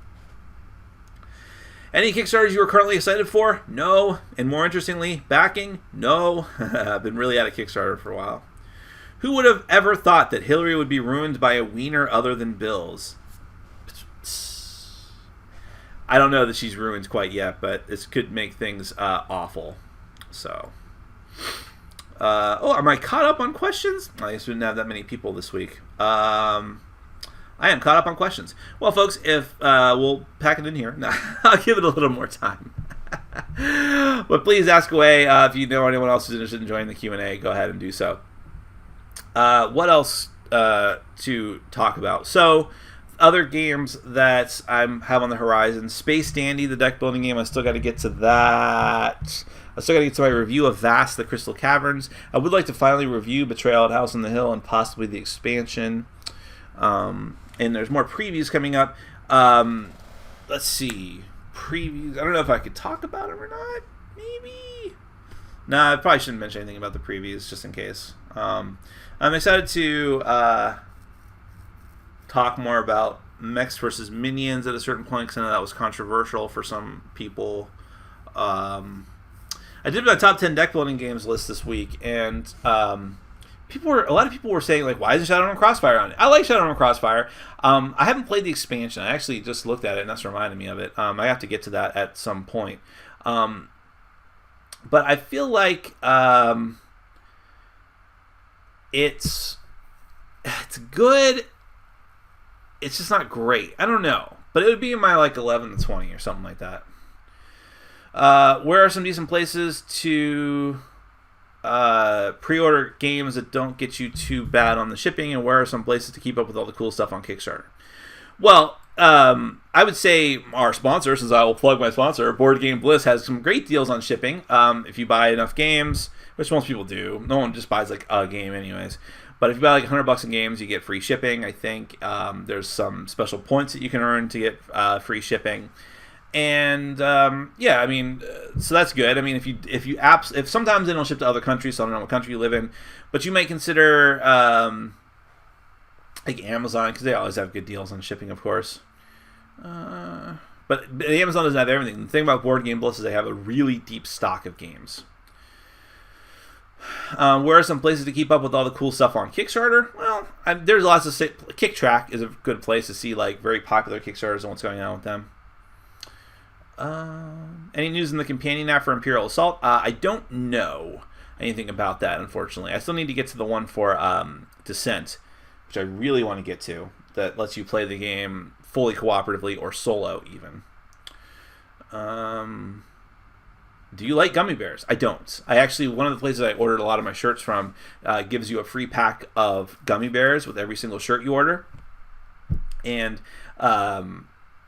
Any Kickstarters you are currently excited for? No. And more interestingly, backing? No. I've been really out of Kickstarter for a while. Who would have ever thought that Hillary would be ruined by a wiener other than Bill's? I don't know that she's ruined quite yet, but this could make things awful. So, am I caught up on questions? I guess we didn't have that many people this week. I am caught up on questions. Well, folks, if we'll pack it in here. I'll give it a little more time. But please ask away. If you know anyone else who's interested in joining the Q&A, go ahead and do so. What else to talk about? So, other games that I have on the horizon. Space Dandy, the deck building game. I still got to get to that. I still got to get to my review of Vast, the Crystal Caverns. I would like to finally review Betrayal at House on the Hill and possibly the expansion. And there's more previews coming up. Let's see. Previews. I don't know if I could talk about them or not. Maybe. Nah, I probably shouldn't mention anything about the previews just in case. I'm excited to talk more about Mechs versus Minions at a certain point, because I know that was controversial for some people. I did my top 10 deck building games list this week, and a lot of people were saying, like, why isn't Shadowrun Crossfire on it? I like Shadowrun Crossfire. I haven't played the expansion. I actually just looked at it, and that's reminded me of it. I have to get to that at some point. But I feel like it's good. It's just not great. I don't know. But it would be in my, like, 11 to 20 or something like that. Where are some decent places to pre-order games that don't get you too bad on the shipping, and where are some places to keep up with all the cool stuff on Kickstarter? Well, I would say our sponsor, since I will plug my sponsor, Board Game Bliss, has some great deals on shipping. If you buy enough games, which most people do. No one just buys like a game anyways. But if you buy like $100 in games, you get free shipping. I think there's some special points that you can earn to get free shipping. And yeah, I mean, so that's good. I mean, if sometimes they don't ship to other countries, so I don't know what country you live in, but you might consider like Amazon, because they always have good deals on shipping, of course. But Amazon doesn't have everything. The thing about Board Game Bliss is they have a really deep stock of games. Where are some places to keep up with all the cool stuff on Kickstarter? Well, there's lots of KickTrack is a good place to see like very popular Kickstarters and what's going on with them. Any news in the companion app for Imperial Assault? I don't know anything about that, unfortunately. I still need to get to the one for Descent, which I really want to get to, that lets you play the game fully cooperatively or solo even. Do you like gummy bears? I don't. One of the places I ordered a lot of my shirts from gives you a free pack of gummy bears with every single shirt you order. And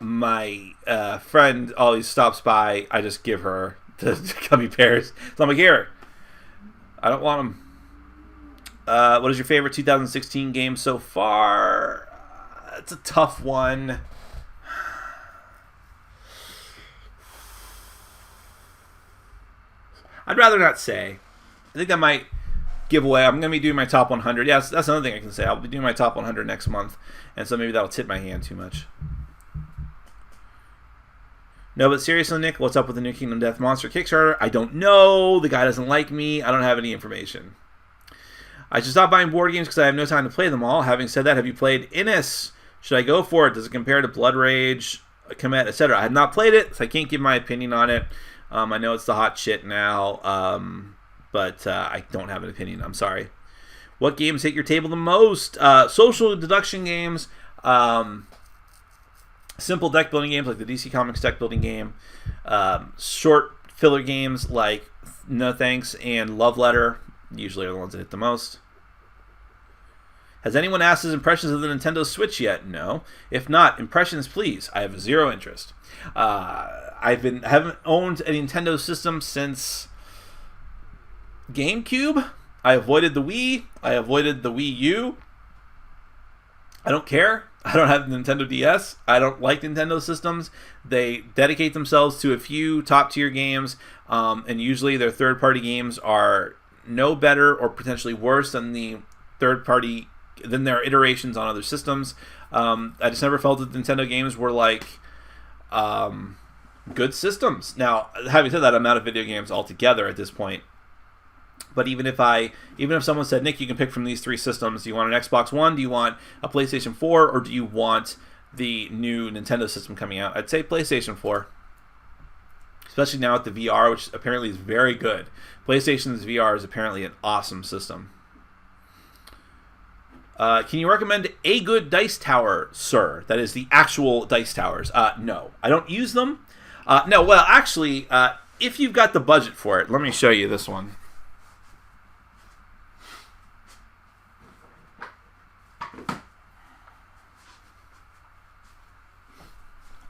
my friend always stops by. I just give her the gummy bears. So I'm like, here, I don't want them. What is your favorite 2016 game so far? It's a tough one. I'd rather not say. I think that might give away. I'm going to be doing my top 100. Yeah, that's another thing I can say. I'll be doing my top 100 next month, and so maybe that'll tip my hand too much. No, but seriously, Nick, what's up with the new Kingdom Death Monster Kickstarter? I don't know. The guy doesn't like me. I don't have any information. I should stop buying board games because I have no time to play them all. Having said that, have you played Innis? Should I go for it? Does it compare to Blood Rage, Comet, etc.? I have not played it, so I can't give my opinion on it. I know it's the hot shit now, but I don't have an opinion. I'm sorry. What games hit your table the most? Social deduction games, simple deck building games like the DC Comics deck building game, short filler games like No Thanks and Love Letter usually are the ones that hit the most. Has anyone asked his impressions of the Nintendo Switch yet? No. If not, impressions please. I have zero interest. I haven't owned a Nintendo system since GameCube. I avoided the Wii. I avoided the Wii U. I don't care. I don't have the Nintendo DS. I don't like Nintendo systems. They dedicate themselves to a few top-tier games, and usually their third-party games are no better or potentially worse than than their iterations on other systems. I just never felt that Nintendo games were like good systems. Now, having said that, I'm out of video games altogether at this point. But even if someone said, Nick, you can pick from these three systems, do you want an Xbox One, do you want a PlayStation 4, or do you want the new Nintendo system coming out? I'd say PlayStation 4. Especially now with the VR, which apparently is very good. PlayStation's VR is apparently an awesome system. Can you recommend a good dice tower, sir? That is the actual dice towers. No, I don't use them. No, well, actually, if you've got the budget for it, let me show you this one.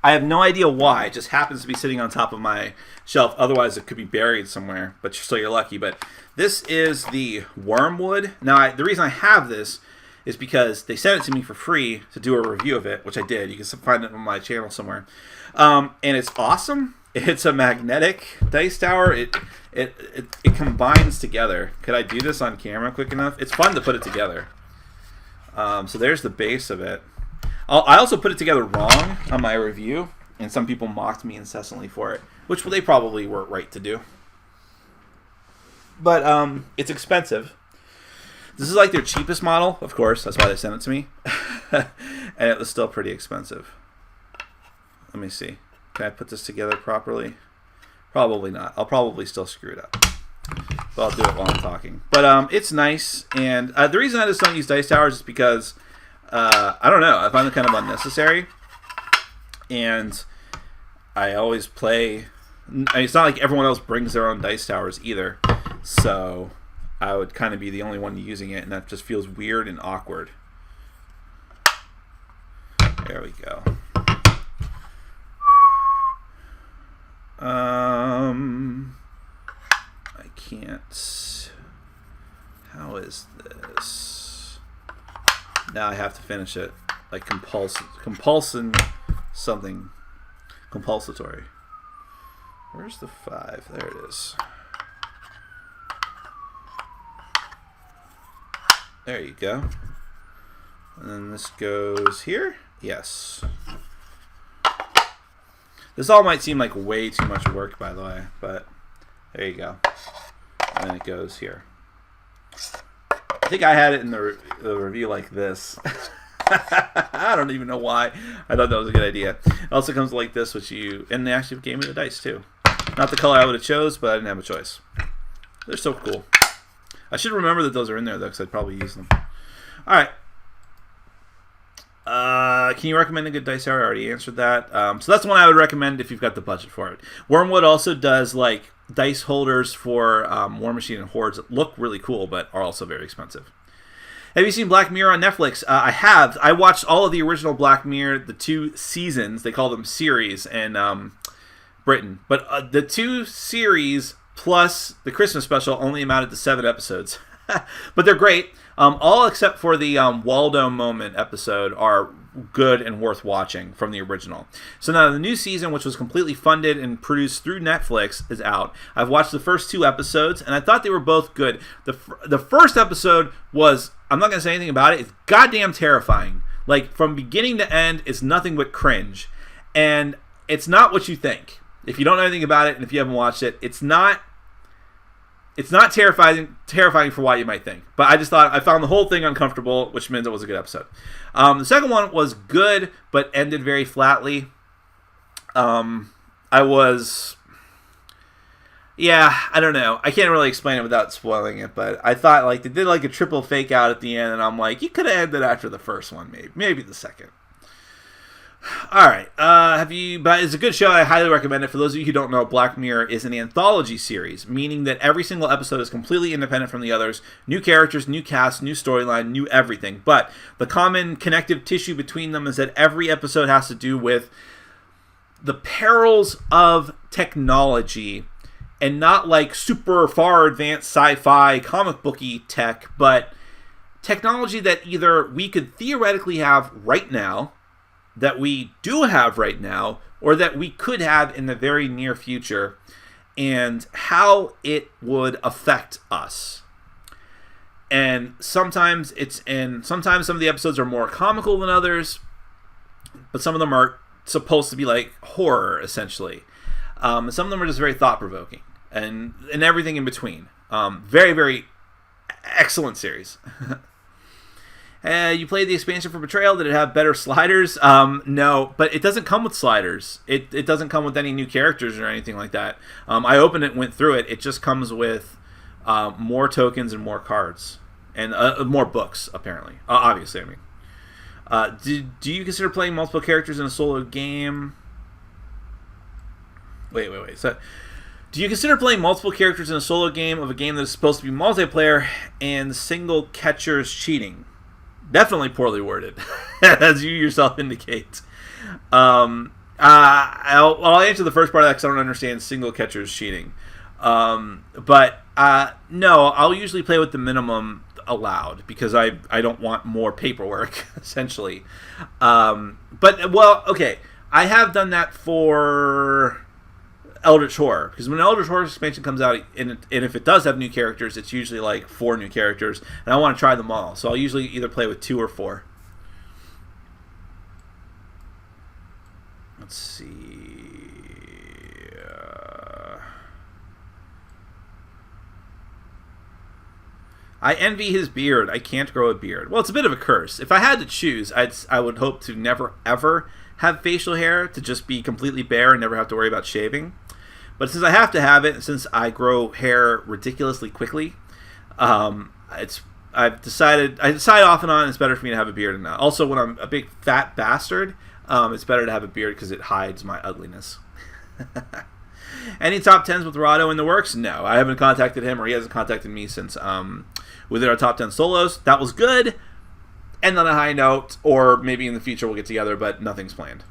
I have no idea why. It just happens to be sitting on top of my shelf. Otherwise, it could be buried somewhere. But so you're lucky. But this is the Wormwood. Now, the reason I have this is because they sent it to me for free to do a review of it, which I did. You can find it on my channel somewhere. And it's awesome. It's a magnetic dice tower. It combines together. Could I do this on camera quick enough? It's fun to put it together. So there's the base of it. I also put it together wrong on my review, and some people mocked me incessantly for it, which they probably were right to do. But it's expensive. This is like their cheapest model, of course. That's why they sent it to me. And it was still pretty expensive. Let me see. Can I put this together properly? Probably not. I'll probably still screw it up. But I'll do it while I'm talking. But it's nice. And the reason I just don't use dice towers is because, I don't know. I find them kind of unnecessary. And I always play... I mean, it's not like everyone else brings their own dice towers either. So I would kind of be the only one using it. And that just feels weird and awkward. There we go. I can't. How is this? Now I have to finish it. Like compulsion something. Compulsatory. Where's the 5? There it is. There you go. And then this goes here. Yes. This all might seem like way too much work, by the way, but there you go. And then it goes here. I think I had it in the review like this. I don't even know why. I thought that was a good idea. It also comes like this, which and they actually gave me the dice too. Not the color I would have chose, but I didn't have a choice. They're so cool. I should remember that those are in there though, because I'd probably use them. All right. Can you recommend a good dice tower? I already answered that. So that's one I would recommend if you've got the budget for it. Wormwood also does like dice holders for War Machine and Hordes that look really cool, but are also very expensive. Have you seen Black Mirror on Netflix? I have. I watched all of the original Black Mirror, the 2 seasons. They call them series in Britain. But the 2 series plus the Christmas special only amounted to 7 episodes. But they're great. All except for the Waldo moment episode are good and worth watching from the original. So now the new season, which was completely funded and produced through Netflix, is out. I've watched the first 2 episodes, and I thought they were both good. The first episode was, I'm not going to say anything about it, it's goddamn terrifying. Like, from beginning to end, it's nothing but cringe. And it's not what you think. If you don't know anything about it, and if you haven't watched it, it's not terrifying for what you might think. But I just thought, I found the whole thing uncomfortable, which means it was a good episode. The second one was good, but ended very flatly. I don't know. I can't really explain it without spoiling it, but I thought like they did like a triple fake out at the end, and I'm like, you could have ended after the first one, maybe the second. All right, but it's a good show. I highly recommend it. For those of you who don't know, Black Mirror is an anthology series, meaning that every single episode is completely independent from the others. New characters, new cast, new storyline, new everything. But the common connective tissue between them is that every episode has to do with the perils of technology, and not like super far advanced sci-fi comic booky tech, but technology that either we could theoretically have right now, that we do have right now, or that we could have in the very near future, and how it would affect us. And sometimes sometimes some of the episodes are more comical than others, but some of them are supposed to be like horror, essentially. Some of them are just very thought-provoking, and everything in between. Very, very excellent series. You played the expansion for Betrayal. Did it have better sliders? No, but it doesn't come with sliders. It doesn't come with any new characters or anything like that. I opened it and went through it. It just comes with more tokens and more cards. And more books, apparently. Obviously, I mean. Do you consider playing multiple characters in a solo game? Wait. So, do you consider playing multiple characters in a solo game of a game that is supposed to be multiplayer and single catchers cheating? Definitely poorly worded, as you yourself indicate. I'll answer the first part of that because I don't understand single catchers cheating. But no, I'll usually play with the minimum allowed because I don't want more paperwork, essentially. Okay. I have done that for Eldritch Horror, because when Eldritch Horror expansion comes out, and if it does have new characters, it's usually like 4 new characters, and I want to try them all, so I'll usually either play with 2 or 4. Let's see. I envy his beard. I can't grow a beard. Well, it's a bit of a curse. If I had to choose, I would hope to never, ever have facial hair, to just be completely bare and never have to worry about shaving. But since I have to have it, since I grow hair ridiculously quickly, I decide off and on it's better for me to have a beard than not. Also, when I'm a big fat bastard, it's better to have a beard because it hides my ugliness. Any top 10s with Rado in the works? No, I haven't contacted him, or he hasn't contacted me since we did our top 10 solos. That was good. And on a high note, or maybe in the future we'll get together, but nothing's planned.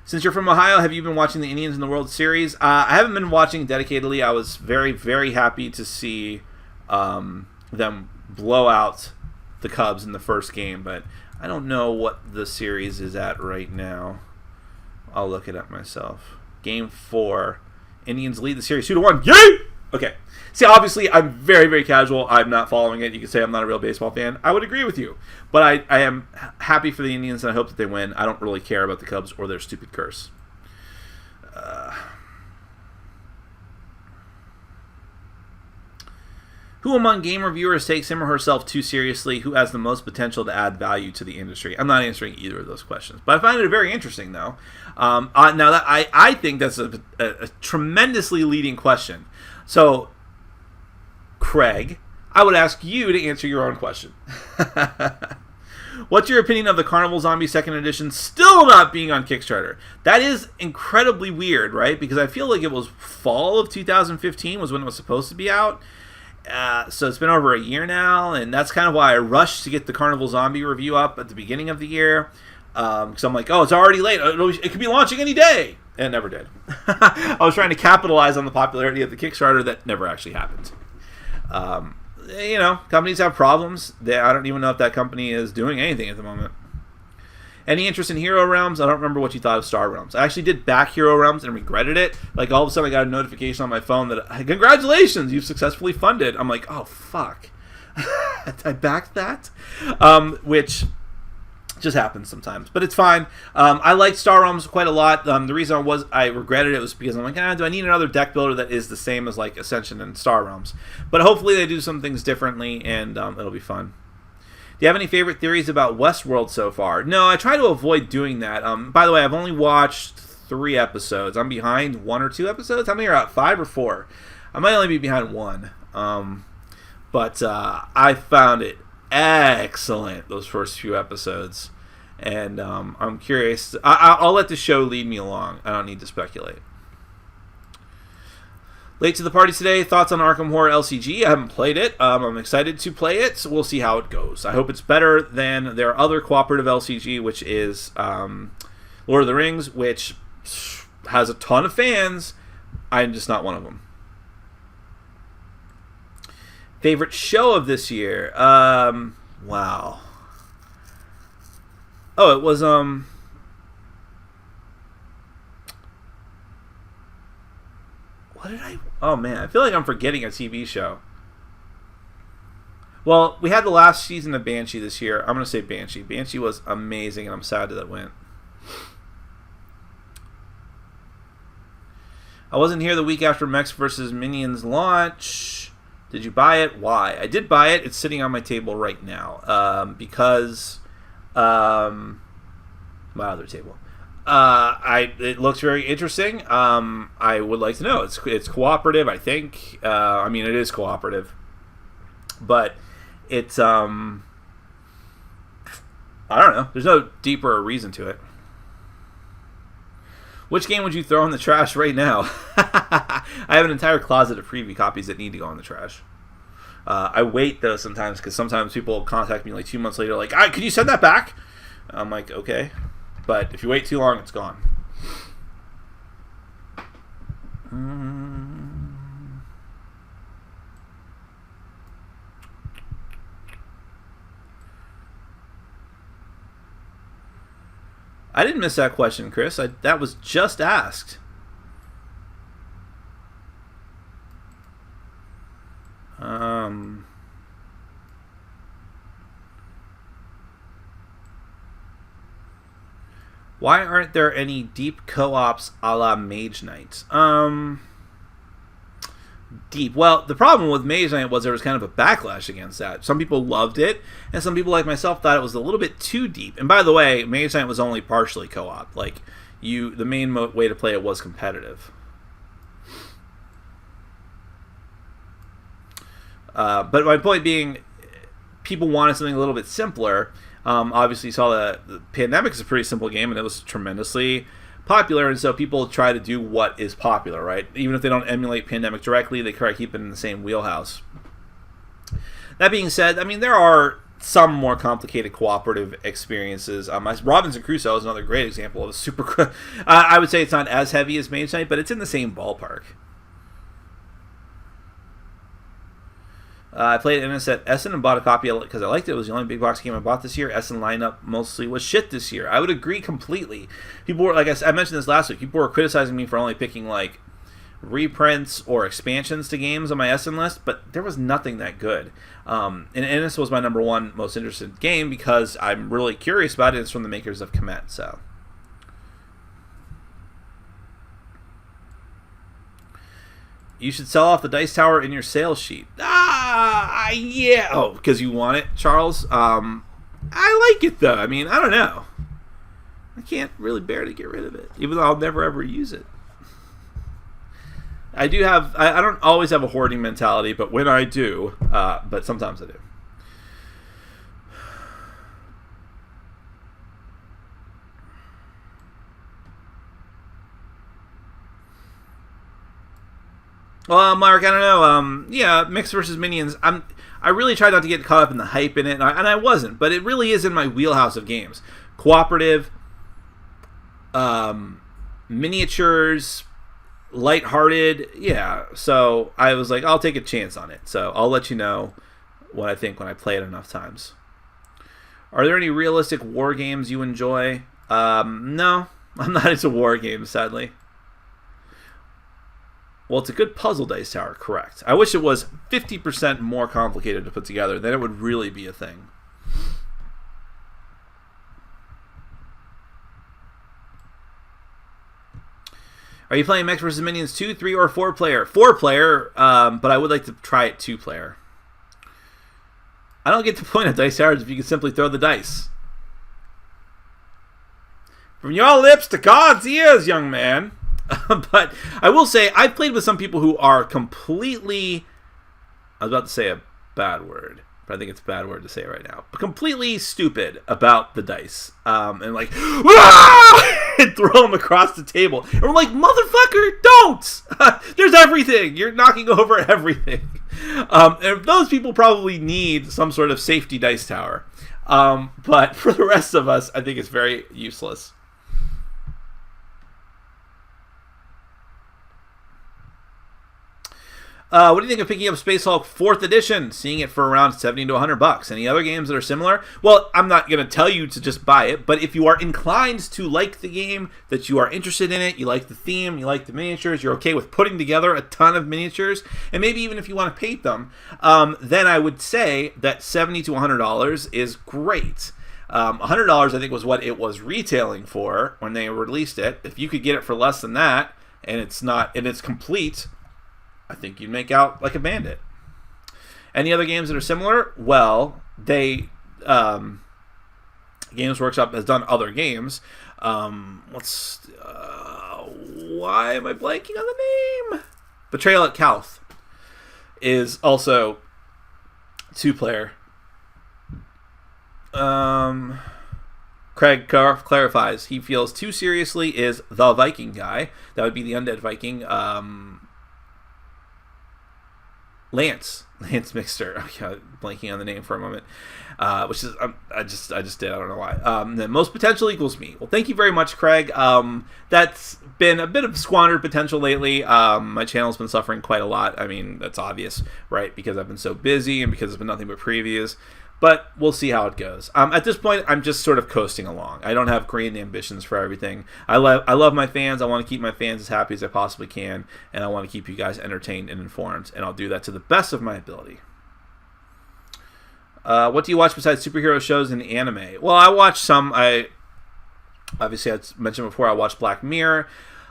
Since you're from Ohio, have you been watching the Indians in the World Series? I haven't been watching dedicatedly. I was very, very happy to see them blow out the Cubs in the first game, but I don't know what the series is at right now. I'll look it up myself. Game 4. Indians lead the series 2-1. Yay! Okay. See, obviously, I'm very, very casual. I'm not following it. You could say I'm not a real baseball fan. I would agree with you. But I am happy for the Indians, and I hope that they win. I don't really care about the Cubs or their stupid curse. Who among game reviewers takes him or herself too seriously? Who has the most potential to add value to the industry? I'm not answering either of those questions, but I find it very interesting, though. Now that I think that's a tremendously leading question. So, Craig, I would ask you to answer your own question. What's your opinion of the Carnival Zombie 2nd Edition still not being on Kickstarter? That is incredibly weird, right? Because I feel like it was fall of 2015 was when it was supposed to be out. So it's been over a year now, and that's kind of why I rushed to get the Carnival Zombie review up at the beginning of the year. Because I'm like, oh, it's already late. It could be launching any day. And it never did. I was trying to capitalize on the popularity of the Kickstarter that never actually happened. Companies have problems. I don't even know if that company is doing anything at the moment. Any interest in Hero Realms? I don't remember what you thought of Star Realms. I actually did back Hero Realms and regretted it. Like, all of a sudden I got a notification on my phone that, congratulations, you've successfully funded. I'm like, oh, fuck. I backed that? Which just happens sometimes. But it's fine. I liked Star Realms quite a lot. The reason I regretted it was because I'm like, do I need another deck builder that is the same as, like, Ascension and Star Realms? But hopefully they do some things differently, and it'll be fun. Do you have any favorite theories about Westworld so far? No, I try to avoid doing that. By the way, I've only watched 3 episodes. I'm behind 1 or 2 episodes. How many are out? 5 or 4? I might only be behind 1. But I found it excellent, those first few episodes. And I'm curious. I'll let the show lead me along. I don't need to speculate. Late to the party today. Thoughts on Arkham Horror LCG? I haven't played it. I'm excited to play it, so we'll see how it goes. I hope it's better than their other cooperative LCG, which is Lord of the Rings, which has a ton of fans. I'm just not one of them. Favorite show of this year? Wow. Oh, it was what did I... Oh, man. I feel like I'm forgetting a TV show. Well, we had the last season of Banshee this year. I'm going to say Banshee. Banshee was amazing, and I'm sad that it went. I wasn't here the week after Mechs vs. Minions launch. Did you buy it? Why? I did buy it. It's sitting on my table right now. Because... my other table. It looks very interesting. I would like to know. It's cooperative, I think. It is cooperative, but it's I don't know. There's no deeper reason to it. Which game would you throw in the trash right now? I have an entire closet of preview copies that need to go in the trash. I wait though sometimes because sometimes people contact me like 2 months later, like, "Could you send that back?" I'm like, okay. But if you wait too long, it's gone. I didn't miss that question, Chris. That was just asked. Why aren't there any deep co-ops a la Mage Knight? Deep. Well, the problem with Mage Knight was there was kind of a backlash against that. Some people loved it, and some people like myself thought it was a little bit too deep. And by the way, Mage Knight was only partially co-op. Like, the main way to play it was competitive. But my point being, people wanted something a little bit simpler. Obviously, you saw the Pandemic is a pretty simple game, and it was tremendously popular, and so people try to do what is popular, right? Even if they don't emulate Pandemic directly, they try to keep it in the same wheelhouse. That being said, I mean, there are some more complicated cooperative experiences. Robinson Crusoe is another great example of a super... I would say it's not as heavy as Mage Knight, but it's in the same ballpark. I played NS at Essen and bought a copy because I liked it. It was the only big box game I bought this year. Essen lineup mostly was shit this year. I would agree completely. People were, like I mentioned this last week, people were criticizing me for only picking like reprints or expansions to games on my Essen list, but there was nothing that good. And NS was my number one most interested game because I'm really curious about it. It's from the makers of Komet, so... You should sell off the dice tower in your sales sheet. Yeah. Oh, because you want it, Charles? I like it, though. I mean, I don't know. I can't really bear to get rid of it, even though I'll never, ever use it. I do have... I don't always have a hoarding mentality, but when I do, but sometimes I do. Well, Mark, I don't know. Yeah, Mix versus Minions. I really tried not to get caught up in the hype in it, and I wasn't. But it really is in my wheelhouse of games. Cooperative, miniatures, lighthearted. Yeah. So I was like, I'll take a chance on it. So I'll let you know what I think when I play it enough times. Are there any realistic war games you enjoy? No, I'm not into war games, sadly. Well, it's a good puzzle dice tower, correct. I wish it was 50% more complicated to put together. Then it would really be a thing. Are you playing Mech vs. Minions 2, 3, or 4 player? 4 player, but I would like to try it 2 player. I don't get the point of dice towers if you can simply throw the dice. From your lips to God's ears, young man. But I will say, I've played with some people who are completely... I was about to say a bad word, but I think it's a bad word to say right now. But completely stupid about the dice. And like, and throw them across the table. And we're like, motherfucker, don't! There's everything! You're knocking over everything. And those people probably need some sort of safety dice tower. But for the rest of us, I think it's very useless. What do you think of picking up Space Hulk 4th edition, seeing it for around $70 to $100? Any other games that are similar? Well, I'm not going to tell you to just buy it, but if you are inclined to like the game, that you are interested in it, you like the theme, you like the miniatures, you're okay with putting together a ton of miniatures, and maybe even if you want to paint them, then I would say that $70 to $100 is great. $100 I think was what it was retailing for when they released it. If you could get it for less than that, and it's complete, I think you'd make out like a bandit. Any other games that are similar? Well, Games Workshop has done other games. Why am I blanking on the name? Betrayal at Calth is also 2-player. Craig clarifies he feels too seriously is the Viking guy. That would be the undead Viking. Lance Mixter. Blanking on the name for a moment. Which is I just did. I don't know why. The most potential equals me. Well, thank you very much, Craig. That's been a bit of squandered potential lately. My channel's been suffering quite a lot. I mean, that's obvious, right? Because I've been so busy and because it's been nothing but previews. But we'll see how it goes. At this point, I'm just sort of coasting along. I don't have grand ambitions for everything. I love my fans. I want to keep my fans as happy as I possibly can. And I want to keep you guys entertained and informed. And I'll do that to the best of my ability. What do you watch besides superhero shows and anime? Well, I watch some. Obviously, I mentioned before I watched Black Mirror.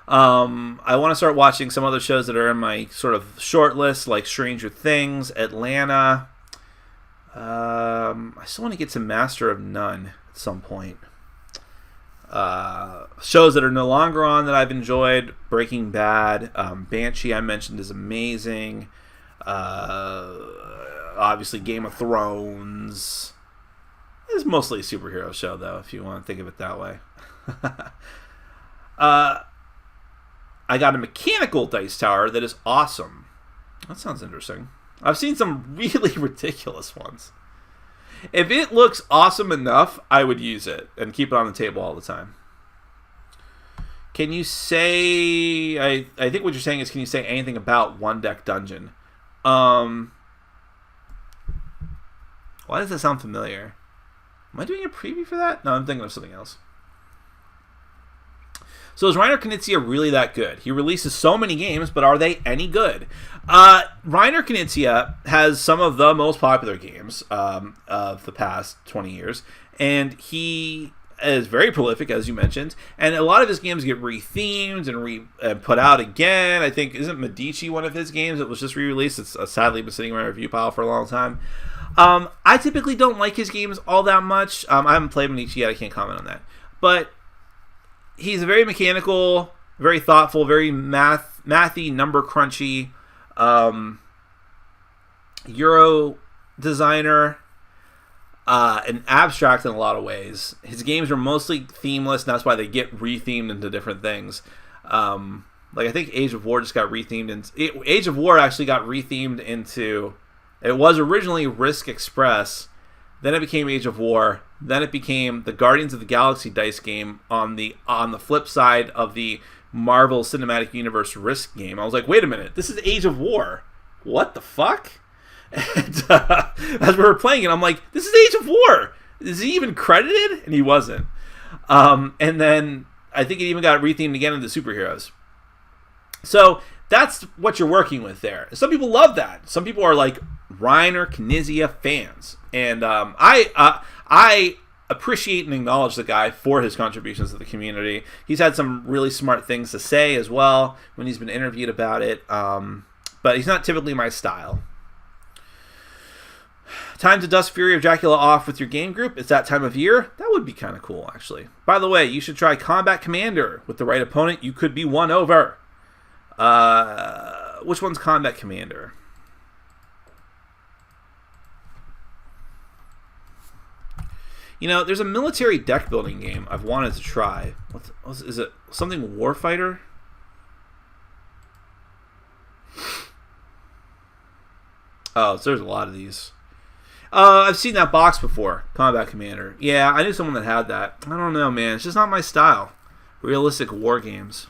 I want to start watching some other shows that are in my sort of short list, like Stranger Things, Atlanta. I still want to get to Master of None at some point. Shows that are no longer on that I've enjoyed: Breaking Bad, Banshee I mentioned is amazing. Obviously Game of Thrones. It's mostly a superhero show, though, if you want to think of it that way. I got a mechanical dice tower that is awesome. That sounds interesting. I've seen some really ridiculous ones. If it looks awesome enough, I would use it and keep it on the table all the time. Can you say... I think what you're saying is, can you say anything about One Deck Dungeon? Why does that sound familiar? Am I doing a preview for that? No, I'm thinking of something else. So is Reiner Knizia really that good? He releases so many games, but are they any good? Reiner Knizia has some of the most popular games of the past 20 years, and he is very prolific, as you mentioned, and a lot of his games get rethemed and put out again. I think, isn't Medici one of his games that was just re-released? It's sadly been sitting in my review pile for a long time. I typically don't like his games all that much. I haven't played Medici yet, I can't comment on that. But he's a very mechanical, very thoughtful, very mathy, number crunchy Euro designer, and abstract in a lot of ways. His games are mostly themeless, and that's why they get rethemed into different things. Like I think Age of War just got rethemed, and Age of War actually got rethemed into. It was originally Risk Express, then it became Age of War, then it became the Guardians of the Galaxy dice game on the flip side of the Marvel Cinematic Universe Risk game. I was like, wait a minute, this is Age of War. What the fuck? And as we were playing it, I'm like, this is Age of War. Is he even credited? And he wasn't. And then I think it even got rethemed again into superheroes. So that's what you're working with there. Some people love that. Some people are like Reiner Knizia fans. And I appreciate and acknowledge the guy for his contributions to the community. He's had some really smart things to say as well when he's been interviewed about it. But he's not typically my style. Time to dust Fury of Dracula off with your game group. It's that time of year. That would be kind of cool, actually. By the way, you should try Combat Commander. With the right opponent, you could be won over. Which one's Combat Commander? You know, there's a military deck building game I've wanted to try. Is it something Warfighter? Oh, so there's a lot of these. I've seen that box before, Combat Commander. Yeah, I knew someone that had that. I don't know, man. It's just not my style. Realistic war games.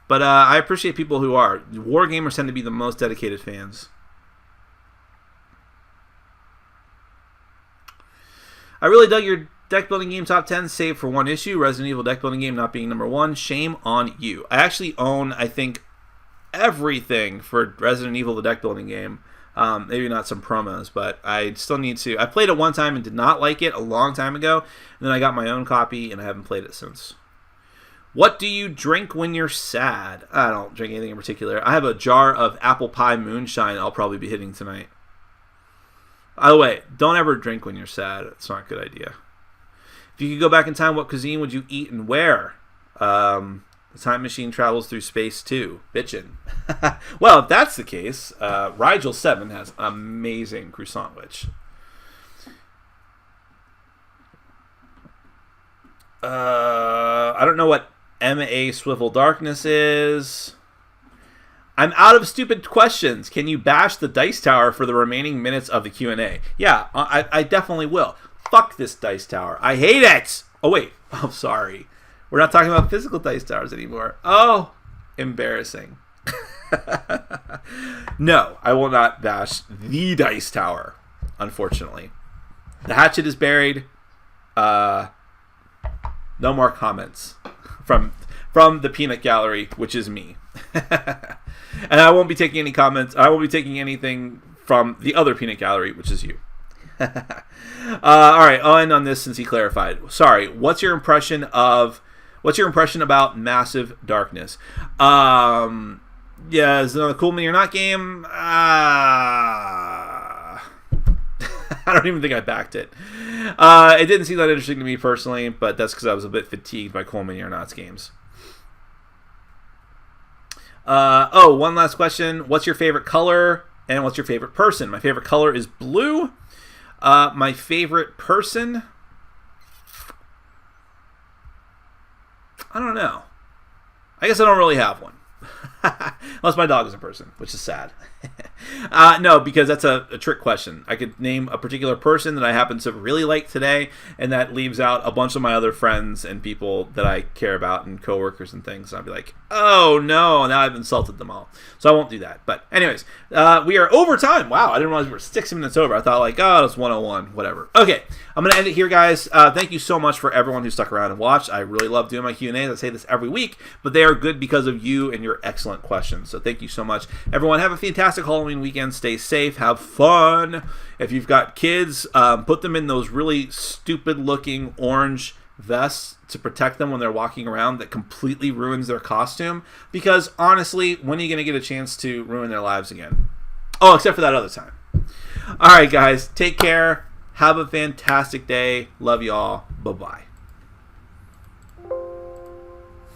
But I appreciate people who are. War gamers tend to be the most dedicated fans. I really dug your deck building game top 10, save for one issue. Resident Evil deck building game not being number one. Shame on you. I actually own, I think, everything for Resident Evil, the deck building game. Maybe not some promos, but I still need to. I played it one time and did not like it a long time ago. And then I got my own copy and I haven't played it since. What do you drink when you're sad? I don't drink anything in particular. I have a jar of apple pie moonshine I'll probably be hitting tonight. By the way, don't ever drink when you're sad. It's not a good idea. If you could go back in time, what cuisine would you eat and where? The time machine travels through space too. Bitchin'. Well, if that's the case, Rigel7 has an amazing croissant witch. I don't know what MA Swivel Darkness is. I'm out of stupid questions. Can you bash the dice tower for the remaining minutes of the Q&A? Yeah, I definitely will. Fuck this dice tower. I hate it. Oh, wait. I'm sorry. We're not talking about physical dice towers anymore. Oh, embarrassing. No, I will not bash the dice tower, unfortunately. The hatchet is buried. No more comments from the peanut gallery, which is me. And I won't be taking any comments. I won't be taking anything from the other peanut gallery, which is you. All right, I'll end on this since he clarified. Sorry, what's your impression about Massive Darkness? Yeah, is it another Cool Me or Not game? I don't even think I backed it. It didn't seem that interesting to me personally, but that's because I was a bit fatigued by Cool Me or Not's games. One last question. What's your favorite color and what's your favorite person? My favorite color is blue. My favorite person? I don't know. I guess I don't really have one. Unless my dog is a person, which is sad. No, because that's a trick question. I could name a particular person that I happen to really like today, and that leaves out a bunch of my other friends and people that I care about and coworkers and things. And I'll be like, oh no, now I've insulted them all. So I won't do that. But anyways, we are over time. Wow, I didn't realize we were 6 minutes over. I thought like, oh, it's 101, whatever. Okay, I'm going to end it here, guys. Thank you so much for everyone who stuck around and watched. I really love doing my Q&As. I say this every week, but they are good because of you and your excellent questions. So thank you so much. Everyone, have a fantastic Halloween weekend. Stay safe. Have fun. If you've got kids, put them in those really stupid-looking orange vests to protect them when they're walking around. That completely ruins their costume. Because, honestly, when are you going to get a chance to ruin their lives again? Oh, except for that other time. All right, guys. Take care. Have a fantastic day. Love y'all. Bye-bye.